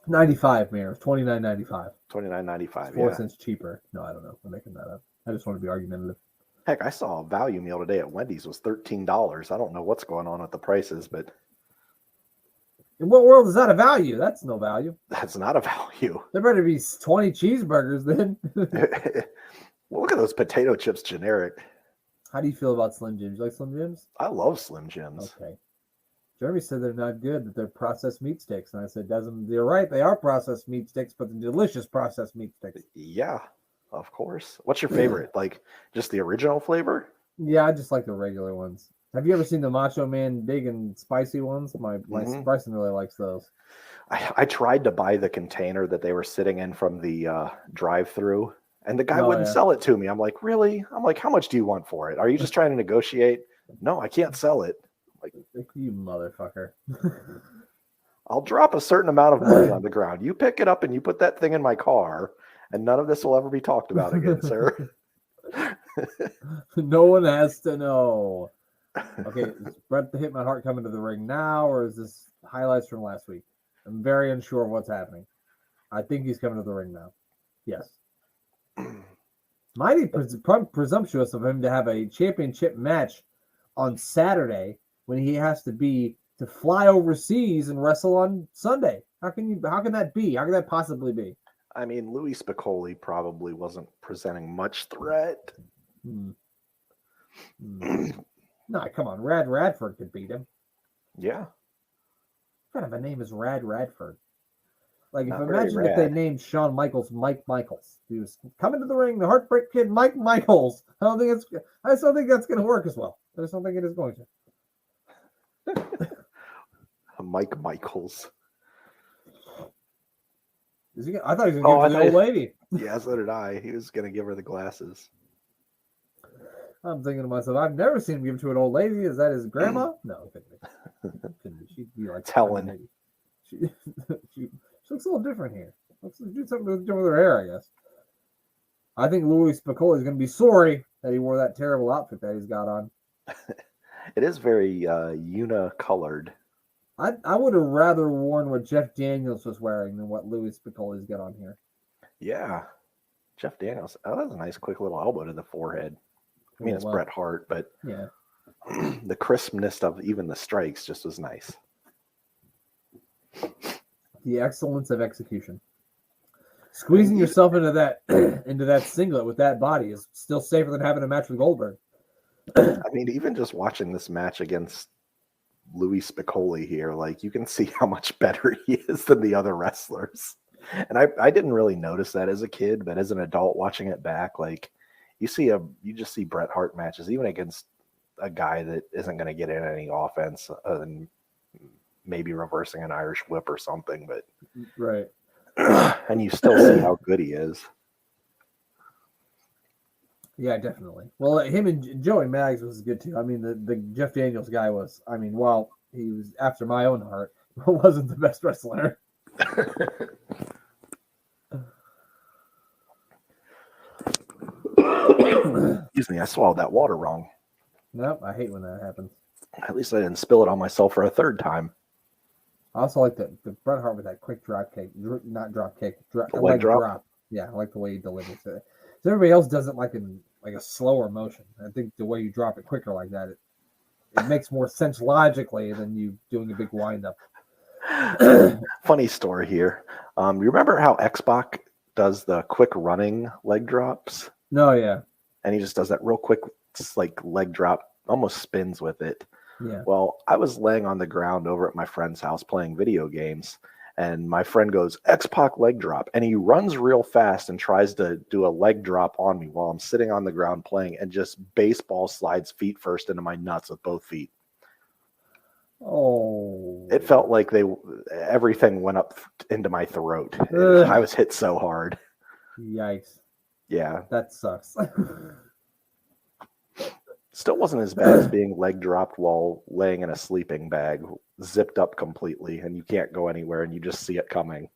95, Mayor. $29.95. $29.95. 4 cents cheaper. No, I don't know. I'm making that up. I just want to be argumentative. Heck, I saw a value meal today at Wendy's was $13. I don't know what's going on with the prices, but in what world is that a value? That's no value. That's not a value. There better be 20 cheeseburgers then. Well, look at those potato chips generic. How do you feel about Slim Jims? You like Slim Jims? I love Slim Jims. Okay. Jeremy said they're not good, that they're processed meat sticks. And I said, you're right, they are processed meat sticks, but the delicious processed meat sticks. Yeah, of course. What's your favorite? Like just the original flavor? Yeah, I just like the regular ones. Have you ever seen the Macho Man big and spicy ones? My Bryson really likes those. I tried to buy the container that they were sitting in from the drive-through, and the guy wouldn't sell it to me. I'm like, really? I'm like, how much do you want for it? Are you just trying to negotiate? No, I can't sell it. Like, you motherfucker. I'll drop a certain amount of money on the ground. You pick it up and you put that thing in my car, and none of this will ever be talked about again, sir. No one has to know. Okay, is Bret the Hitman Hart coming to the ring now, or is this highlights from last week? I'm very unsure of what's happening. I think he's coming to the ring now. Yes. Mighty presumptuous of him to have a championship match on Saturday when he has to fly overseas and wrestle on Sunday. How can that be? How can that possibly be? I mean, Louis Spicolli probably wasn't presenting much threat. No, come on. Radford could beat him. Yeah. What kind of a name is Radford? Like, Not imagine if they named Shawn Michaels Mike Michaels. He was coming to the ring, the Heartbreak Kid, Mike Michaels. I still think that's going to work as well. I just don't think it is going to. Mike Michaels. I thought he was going to give the old lady. Yeah, so did I. He was going to give her the glasses. I'm thinking to myself, I've never seen him give it to an old lady. Is that his grandma? No, it couldn't be. She'd be like Helen. She looks a little different here. Looks do something to do with her hair, I guess. I think Louis Spicolli is going to be sorry that he wore that terrible outfit that he's got on. It is very unicolored. I would have rather worn what Jeff Daniels was wearing than what Louis Spicolli's got on here. Yeah. Jeff Daniels. Oh, that was a nice quick little elbow to the forehead. I mean, it's Bret Hart, but yeah, the crispness of even the strikes just was nice. The excellence of execution. Squeezing yourself into that singlet with that body is still safer than having a match with Goldberg. I mean, even just watching this match against Louis Spicolli here, like you can see how much better he is than the other wrestlers. And I didn't really notice that as a kid, but as an adult watching it back, like you just see Bret Hart matches, even against a guy that isn't going to get in any offense other than maybe reversing an Irish whip or something. But Right. and you still see how good he is. Yeah, definitely. Well, him and Joey Maggs was good too. I mean, the Jeff Daniels guy was. I mean, while he was after my own heart, wasn't the best wrestler. Excuse me, I swallowed that water wrong. Nope, I hate when that happens. At least I didn't spill it on myself for a third time. I also like the Bret Hart with that quick drop kick, not drop kick, Leg drop? Yeah, I like the way he delivers it. So everybody else does it like a slower motion. I think the way you drop it quicker like that, it makes more sense logically than you doing a big wind up. Funny story here. You remember how X-Pac does the quick running leg drops? No, yeah. And he just does that real quick, like leg drop, almost spins with it. Yeah. Well, I was laying on the ground over at my friend's house playing video games, and my friend goes, X-Pac leg drop. And he runs real fast and tries to do a leg drop on me while I'm sitting on the ground playing, and just baseball slides feet first into my nuts with both feet. Oh. It felt like everything went up into my throat. I was hit so hard. Yikes. Yeah. That sucks. Still wasn't as bad as being leg dropped while laying in a sleeping bag, zipped up completely, and you can't go anywhere and you just see it coming.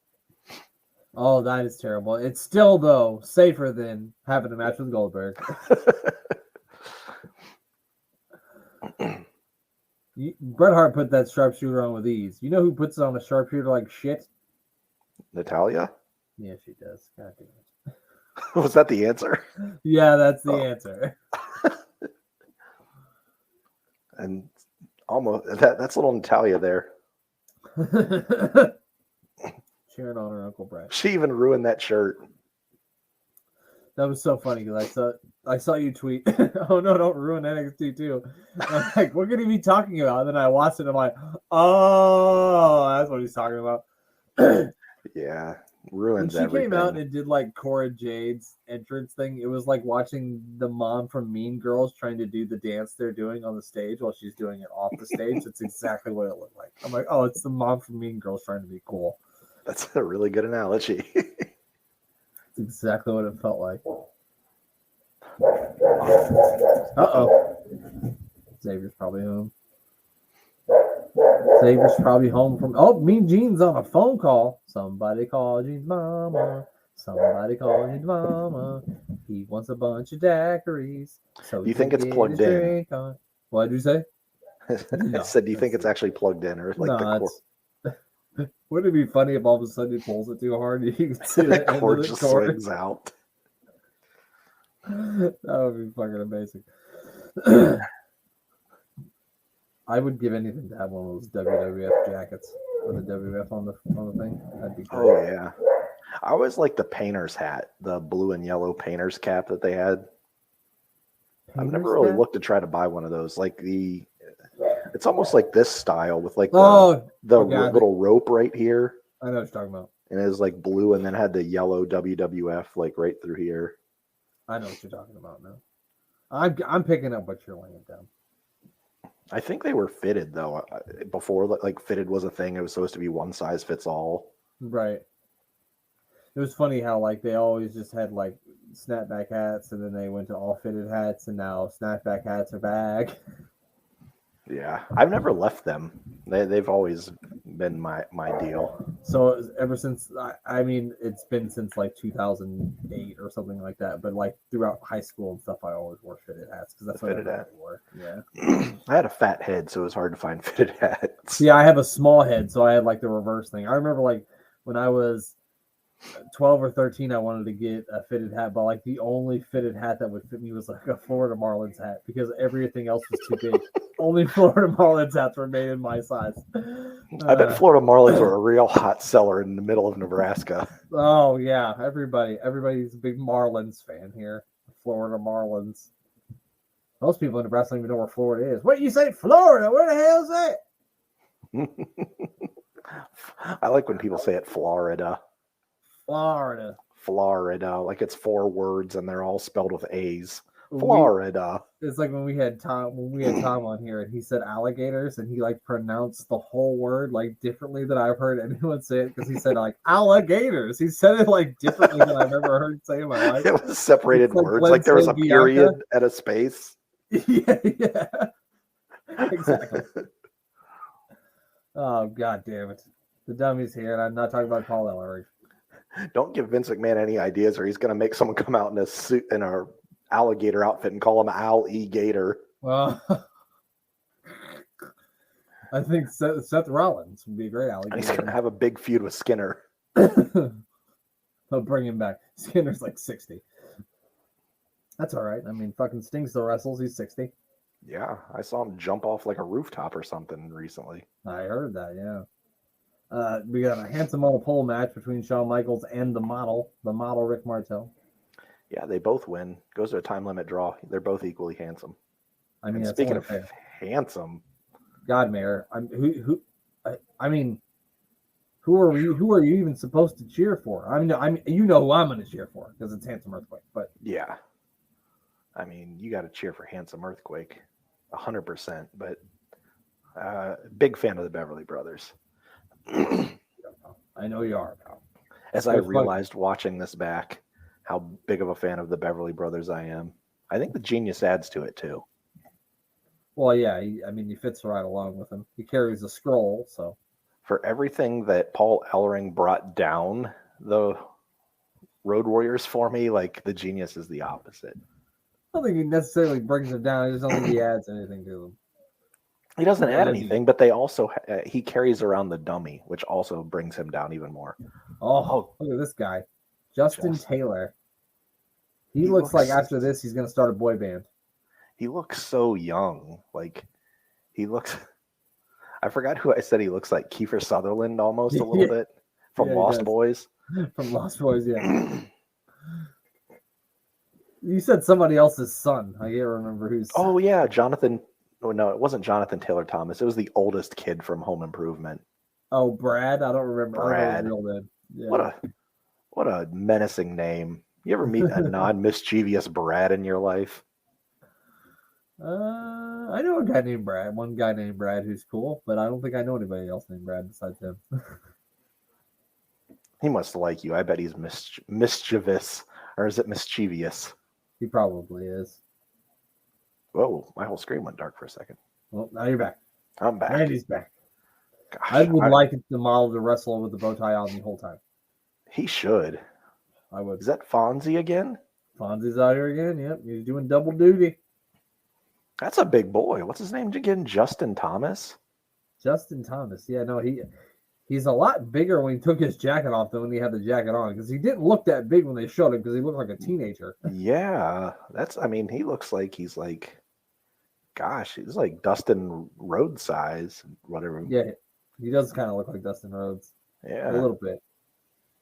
Oh, that is terrible. It's still, though, safer than having a match with Goldberg. Bret Hart put that sharpshooter on with ease. You know who puts on a sharpshooter like shit? Natalya? Yeah, she does. God damn it. Was that the answer? Yeah, that's the answer. And almost that's little Natalya there. Cheering on her Uncle Bret. She even ruined that shirt. That was so funny because I saw you tweet, oh no, don't ruin NXT too. I'm like, what could he be talking about? And then I watched it and I'm like, oh, that's what he's talking about. Yeah, ruins when she everything. came out and did like Cora Jade's entrance thing, it was like watching the mom from Mean Girls trying to do the dance they're doing on the stage while she's doing it off the stage. It's exactly what it looked like. I'm like, oh, it's the mom from Mean Girls trying to be cool. That's a really good analogy. It's exactly what it felt like. Uh-oh. Xavier's probably home. Xavier's probably home from... Oh, Mean Gene's on a phone call. Somebody call Gene's mama. Somebody call Gene's mama. He wants a bunch of dackeries. So you think it's plugged in? What did you say? I said, do you think it's actually plugged in? Or like the cord? Wouldn't it be funny if all of a sudden he pulls it too hard and you can see the cord just swings out? That would be fucking amazing. I would give anything to have one of those WWF jackets with the WWF on the thing. That'd be great. Oh yeah. I always liked the painter's hat, the blue and yellow painter's cap that they had. I've never really looked to try to buy one of those. Like it's almost like this style with like the little rope right here. I know what you're talking about. And it was like blue and then had the yellow WWF like right through here. I know what you're talking about now. I'm picking up what you're laying down. I think they were fitted though. Before like fitted was a thing, it was supposed to be one size fits all. Right. It was funny how like they always just had like snapback hats and then they went to all fitted hats and now snapback hats are back. Yeah, I've never left them. They've always been my deal. So ever since, I mean, it's been since like 2008 or something like that. But like throughout high school and stuff, I always wore fitted hats because that's what I wore. Yeah. I had a fat head, so it was hard to find fitted hats. Yeah, I have a small head, so I had like the reverse thing. I remember like when I was 12 or 13, I wanted to get a fitted hat, but like the only fitted hat that would fit me was like a Florida Marlins hat because everything else was too big. Only Florida Marlins hats were made in my size. I bet Florida Marlins were a real hot seller in the middle of Nebraska. Oh yeah, everybody's a big Marlins fan here. Florida Marlins. Most people in Nebraska don't even know where Florida is. What you say, Florida? Where the hell is that? I like when people say it, Florida. Florida, like it's 4 words and they're all spelled with A's. Florida. It's like when we had Tom on here and he said alligators and he like pronounced the whole word like differently than I've heard anyone say it because he said like alligators. He said it like differently than I've ever heard say in my life. It was separated It's like words, Glenn like there was a saying period and a space. yeah. Exactly. Oh god damn it. The dummy's here and I'm not talking about Paul Ellering. Don't give Vince McMahon any ideas or he's gonna make someone come out in a suit in a alligator outfit and call him Al E. Gator. Well, I think Seth Rollins would be a great alligator. And he's gonna have a big feud with Skinner. They'll bring him back. Skinner's like 60. That's all right. I mean, fucking Sting still wrestles. He's 60. Yeah, I saw him jump off like a rooftop or something recently. I heard that, yeah. We got a handsome model pole match between Shawn Michaels and the model Rick Martel. Yeah, they both win. Goes to a time limit draw. They're both equally handsome. I mean, And speaking of handsome, God, Mayor, I mean, who are you even supposed to cheer for? I mean, you know who I'm going to cheer for because it's Handsome Earthquake. But yeah, I mean, you got to cheer for Handsome Earthquake, 100%. But big fan of the Beverly Brothers. I know you are, pal. As I realized watching this back, how big of a fan of the Beverly Brothers I am. I think the Genius adds to it too. Well, yeah, he fits right along with him. He carries a scroll, so. For everything that Paul Ellering brought down the Road Warriors for me, like the Genius is the opposite. I don't think he necessarily brings it down. I just don't think he adds anything to them. He doesn't add anything, but they also he carries around the dummy, which also brings him down even more. Oh, look at this guy, Justin Taylor. He looks like after this he's going to start a boy band. He looks so young. Like he looks. I forgot who I said he looks like. Kiefer Sutherland almost a little bit from Lost Boys. From Lost Boys, yeah. You said somebody else's son. I can't remember who's. Oh yeah, Jonathan. Oh no, it wasn't Jonathan Taylor Thomas. It was the oldest kid from Home Improvement. Oh, Brad. I don't remember. Brad. Yeah. What a menacing name. You ever meet a non-mischievous Brad in your life? I know a guy named Brad. One guy named Brad who's cool, but I don't think I know anybody else named Brad besides him. He must like you. I bet he's mischievous, or is it mischievous? He probably is. Whoa, my whole screen went dark for a second. Well, now you're back. I'm back. Randy's back. Gosh, I would like the model to wrestle with the bow tie on the whole time. He should. I would. Is that Fonzie again? Fonzie's out here again. Yep, he's doing double duty. That's a big boy. What's his name again? Justin Thomas? Justin Thomas. Yeah, no, he's a lot bigger when he took his jacket off than when he had the jacket on because he didn't look that big when they showed him because he looked like a teenager. Yeah, he looks like he's like, gosh, he's like Dustin Rhodes size, whatever. Yeah, he does kind of look like Dustin Rhodes. Yeah. A little bit.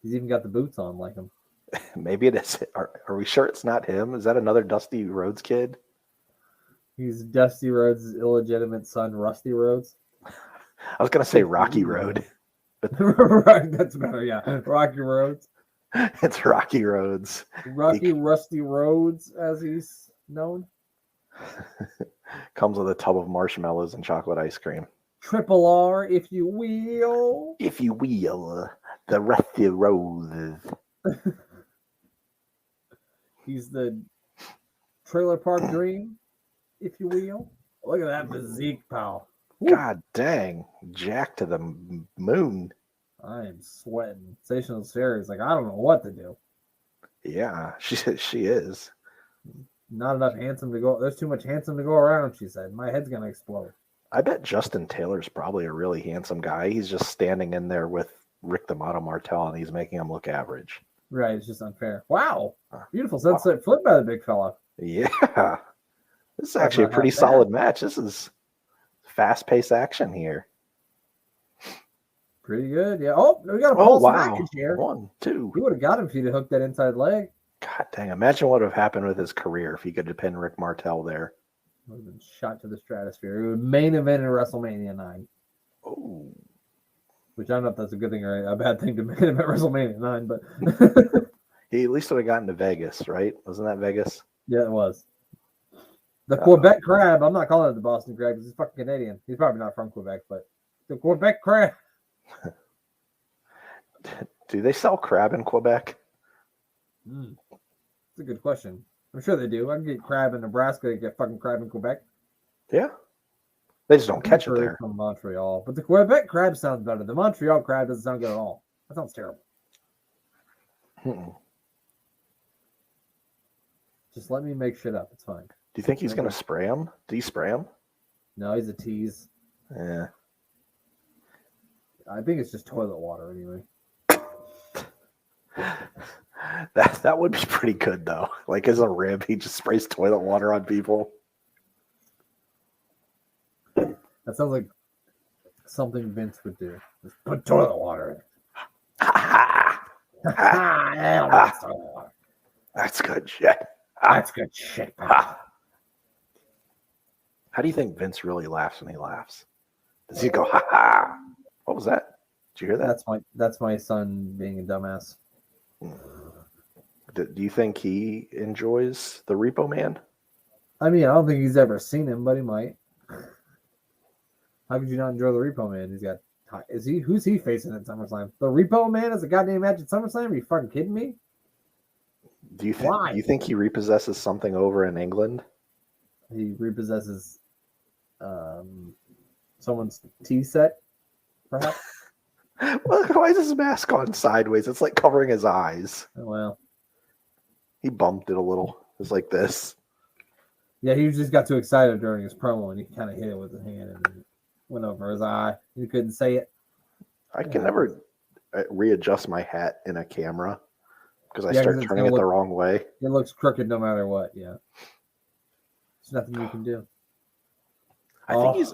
He's even got the boots on like him. Maybe it is. Are we sure it's not him? Is that another Dusty Rhodes kid? He's Dusty Rhodes' illegitimate son, Rusty Rhodes. I was going to say Rocky Road. Right, that's better, yeah. Rocky Rhodes. It's Rocky Rhodes. Rusty Rhodes, as he's known. Comes with a tub of marshmallows and chocolate ice cream. Triple R, if you will. If you will. The Rusty Rhodes. He's the Trailer Park Dream, if you will. Look at that physique, pal. God dang. Jack to the moon. I am sweating. Sensational Sherry's like, I don't know what to do. Yeah, she is. Not enough handsome to go. There's too much handsome to go around, she said. My head's going to explode. I bet Justin Taylor's probably a really handsome guy. He's just standing in there with Rick the Model Martel, and he's making him look average. Right, it's just unfair. Wow. Beautiful sunset flip by the big fella. Yeah. This is actually a pretty solid match. This is fast-paced action here. Pretty good, yeah. Oh, we got a pulse package here. 1, 2. We would have got him if he'd have hooked that inside leg. God dang, imagine what would have happened with his career if he could have pinned Rick Martel there. Would have been shot to the stratosphere. It would main event in WrestleMania 9. Oh. Which I don't know if that's a good thing or a bad thing to main event WrestleMania 9, but He at least would have gotten to Vegas, right? Wasn't that Vegas? yeah, it was. The Quebec crab. I'm not calling it the Boston crab because he's fucking Canadian. He's probably not from Quebec, but the Quebec crab. Do they sell crab in Quebec? That's a good question. I'm sure they do. I can get crab in Nebraska. I get fucking crab in Quebec. Yeah. They just don't catch it there. From Montreal, but the Quebec crab sounds better. The Montreal crab doesn't sound good at all. That sounds terrible. Just let me make shit up. It's fine. Do you think he's going to spray him? Do you spray him? No, he's a tease. Yeah. I think it's just toilet water anyway. That would be pretty good though. Like as a rib, he just sprays toilet water on people. That sounds like something Vince would do. Just put toilet water in it. That's good shit. That's good shit. How do you think Vince really laughs when he laughs? Does he go, ha ha? What was that? Did you hear that? That's my son being a dumbass. Do you think he enjoys the Repo Man? I mean, I don't think he's ever seen him, but he might. How could you not enjoy the Repo Man? Who's he facing at SummerSlam? The Repo Man is a goddamn match at SummerSlam? Are you fucking kidding me? Do you think he repossesses something over in England? He repossesses someone's tea set, perhaps? Well, why is his mask on sideways? It's like covering his eyes. Oh, well. He bumped it a little. It's like this. Yeah, he just got too excited during his promo and he kind of hit it with his hand and it went over his eye. He couldn't say it. I can never readjust my hat in a camera because I start turning it the wrong way. It looks crooked no matter what, yeah. There's nothing you can do. I think he's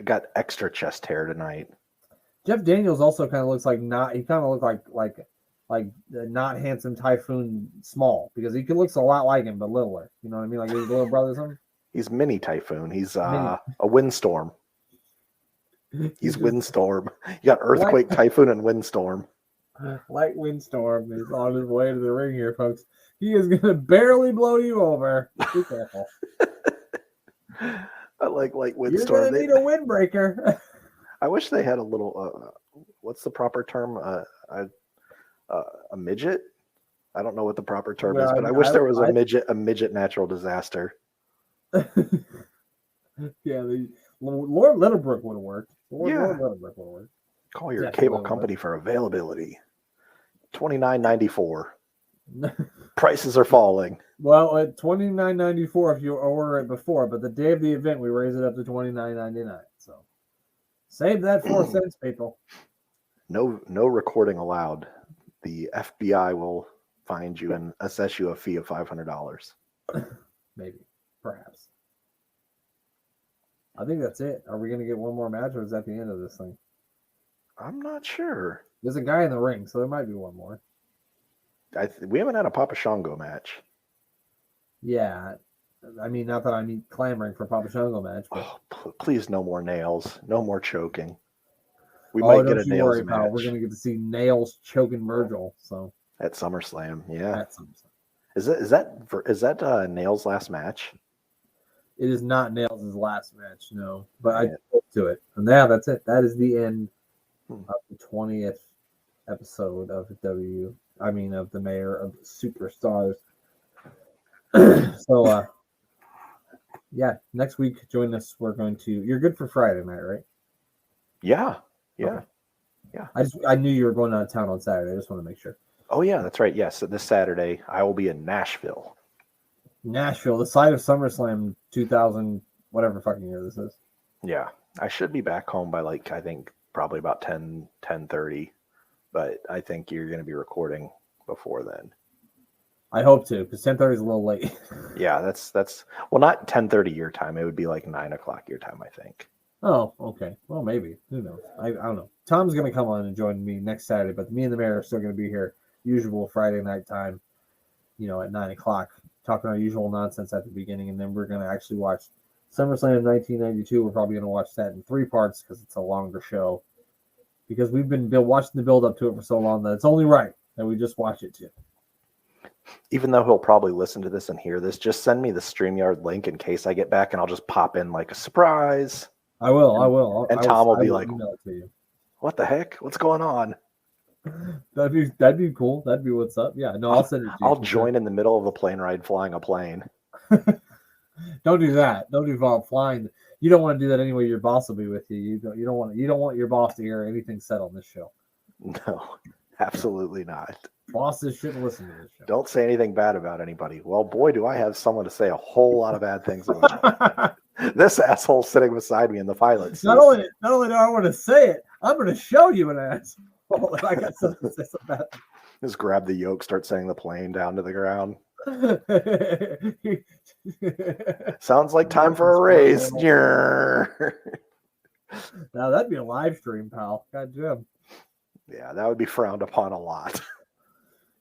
got extra chest hair tonight. Jeff Daniels also kind of looks like he kind of looks like the not handsome Typhoon Small because he looks a lot like him but littler. You know what I mean? Like his little brother or something. He's mini Typhoon. He's a Windstorm. He's Windstorm. You got Earthquake, Typhoon, and Windstorm. Light Windstorm is on his way to the ring here, folks. He is going to barely blow you over. Be careful. I like Light Windstorm. You're going to need a windbreaker. I wish they had a little, what's the proper term? A midget? I don't know what the proper term is, but I wish there was a midget natural disaster. Yeah, Lord Littlebrook would have worked. Lord Littlebrook would have worked. Call your cable company for availability. $29.94. Prices are falling. Well, at $29.94 if you order it before, but the day of the event we raise it up to $29.99. So save that 4 cents, people. No recording allowed. The FBI will find you and assess you a fee of $500. Maybe, perhaps. I think that's it. Are we going to get one more match, or is that the end of this thing? I'm not sure. There's a guy in the ring, so there might be one more. We haven't had a Papa Shango match. Yeah. I mean, not that I'm clamoring for a Papa Shango match. But... please, no more nails. No more choking. We might get a nails match. We're going to get to see Nails choking Virgil. So at SummerSlam, yeah. At SummerSlam. Is that Nails' last match? It is not Nails' last match, no. But I hope to it. And yeah, that's it. That is the end of the 20th episode of of the Mayor of Superstars. So, yeah, next week, join us. You're good for Friday night, right? Yeah. Okay. Yeah. I knew you were going out of town on Saturday. I just want to make sure. Oh, yeah, that's right. Yes, this Saturday, I will be in Nashville. Nashville, the site of SummerSlam 2000, whatever fucking year this is. Yeah, I should be back home by I think probably about 10:30, but I think you're going to be recording before then. I hope to, because 10:30 is a little late. Yeah, that's not 10:30 your time. It would be like 9 o'clock your time, I think. Oh, okay. Well, maybe. Who knows? I don't know. Tom's going to come on and join me next Saturday, but me and the Mayor are still going to be here, usual Friday night time, at 9 o'clock, talking our usual nonsense at the beginning, and then we're going to actually watch SummerSlam 1992. We're probably going to watch that in 3 parts because it's a longer show. Because we've been watching the build up to it for so long that it's only right that we just watch it too. Even though he'll probably listen to this and hear this, just send me the StreamYard link in case I get back, and I'll just pop in like a surprise. I will. And Tom will be like, email it to you. "What the heck? What's going on?" That'd be cool. That'd be what's up. Yeah, no, I'll send it to you. I'll join in the middle of a plane ride flying a plane. Don't do that. Don't do while flying. You don't want to do that anyway. Your boss will be with you. You don't want your boss to hear anything said on this show. No, absolutely not. Bosses shouldn't listen to this show. Don't say anything bad about anybody. Well, boy, do I have someone to say a whole lot of bad things about. This asshole sitting beside me in the pilot seat. Not only do I want to say it, I'm going to show you an asshole. I got something to say about it. Just grab the yoke, start sending the plane down to the ground. Sounds like time for a race. Now that'd be a live stream, pal. God damn. Yeah, that would be frowned upon a lot.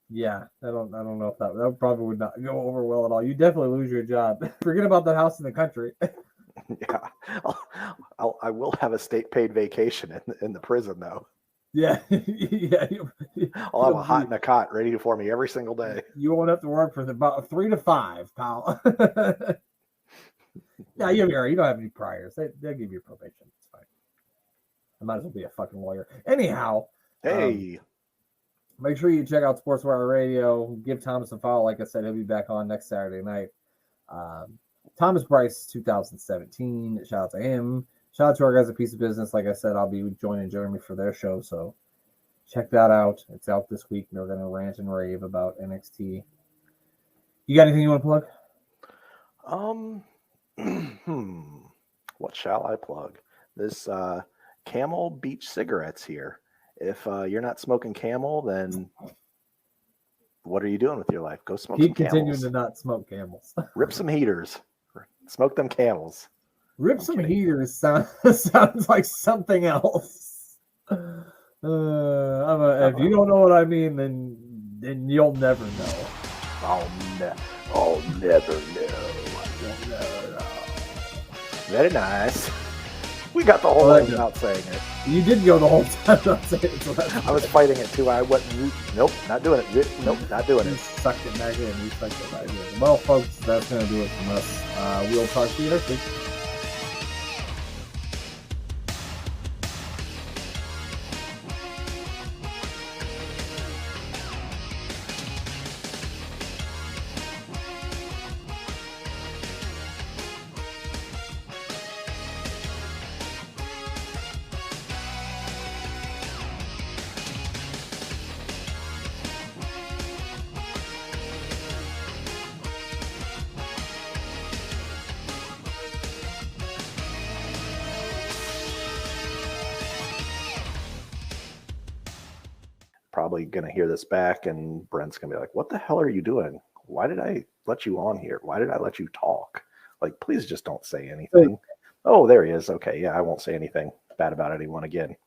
Yeah, I don't know if that probably would not go over well at all. You definitely lose your job. Forget about that house in the country. Yeah, I will have a state paid vacation in the prison though. Yeah, yeah. I'll have a hot and a cot ready for me every single day. You won't have to work for about 3 to 5, pal. Yeah, you'll be all right. You don't have any priors. They'll give you probation. It's fine. I might as well be a fucking lawyer. Anyhow. Hey. Make sure you check out Sportswire Radio. Give Thomas a follow. Like I said, he'll be back on next Saturday night. Thomas Bryce, 2017. Shout out to him. Shout out to our guys at Piece of Business. Like I said, I'll be joining Jeremy for their show. So check that out. It's out this week. They're going to rant and rave about NXT. You got anything you want to plug? What shall I plug? This Camel Beach cigarettes here. If you're not smoking Camel, then what are you doing with your life? Go smoke some Camels. Keep continuing to not smoke Camels. Rip some heaters. Smoke them Camels. Rip some heaters sounds like something else. If you don't know what I mean, then you'll never know. I'll never know. Very nice. We got the whole thing without saying it. You did go the whole time without saying it. So I was fighting it too. I went, nope, not doing it. Nope, not doing it. You sucked it back in. You sucked it back in. Well, folks, that's going to do it from us. We'll talk to you next week. Probably going to hear this back, and Brent's going to be like, what the hell are you doing? Why did I let you on here? Why did I let you talk? Like, please just don't say anything. Oh, there he is. Okay, yeah, I won't say anything bad about anyone again.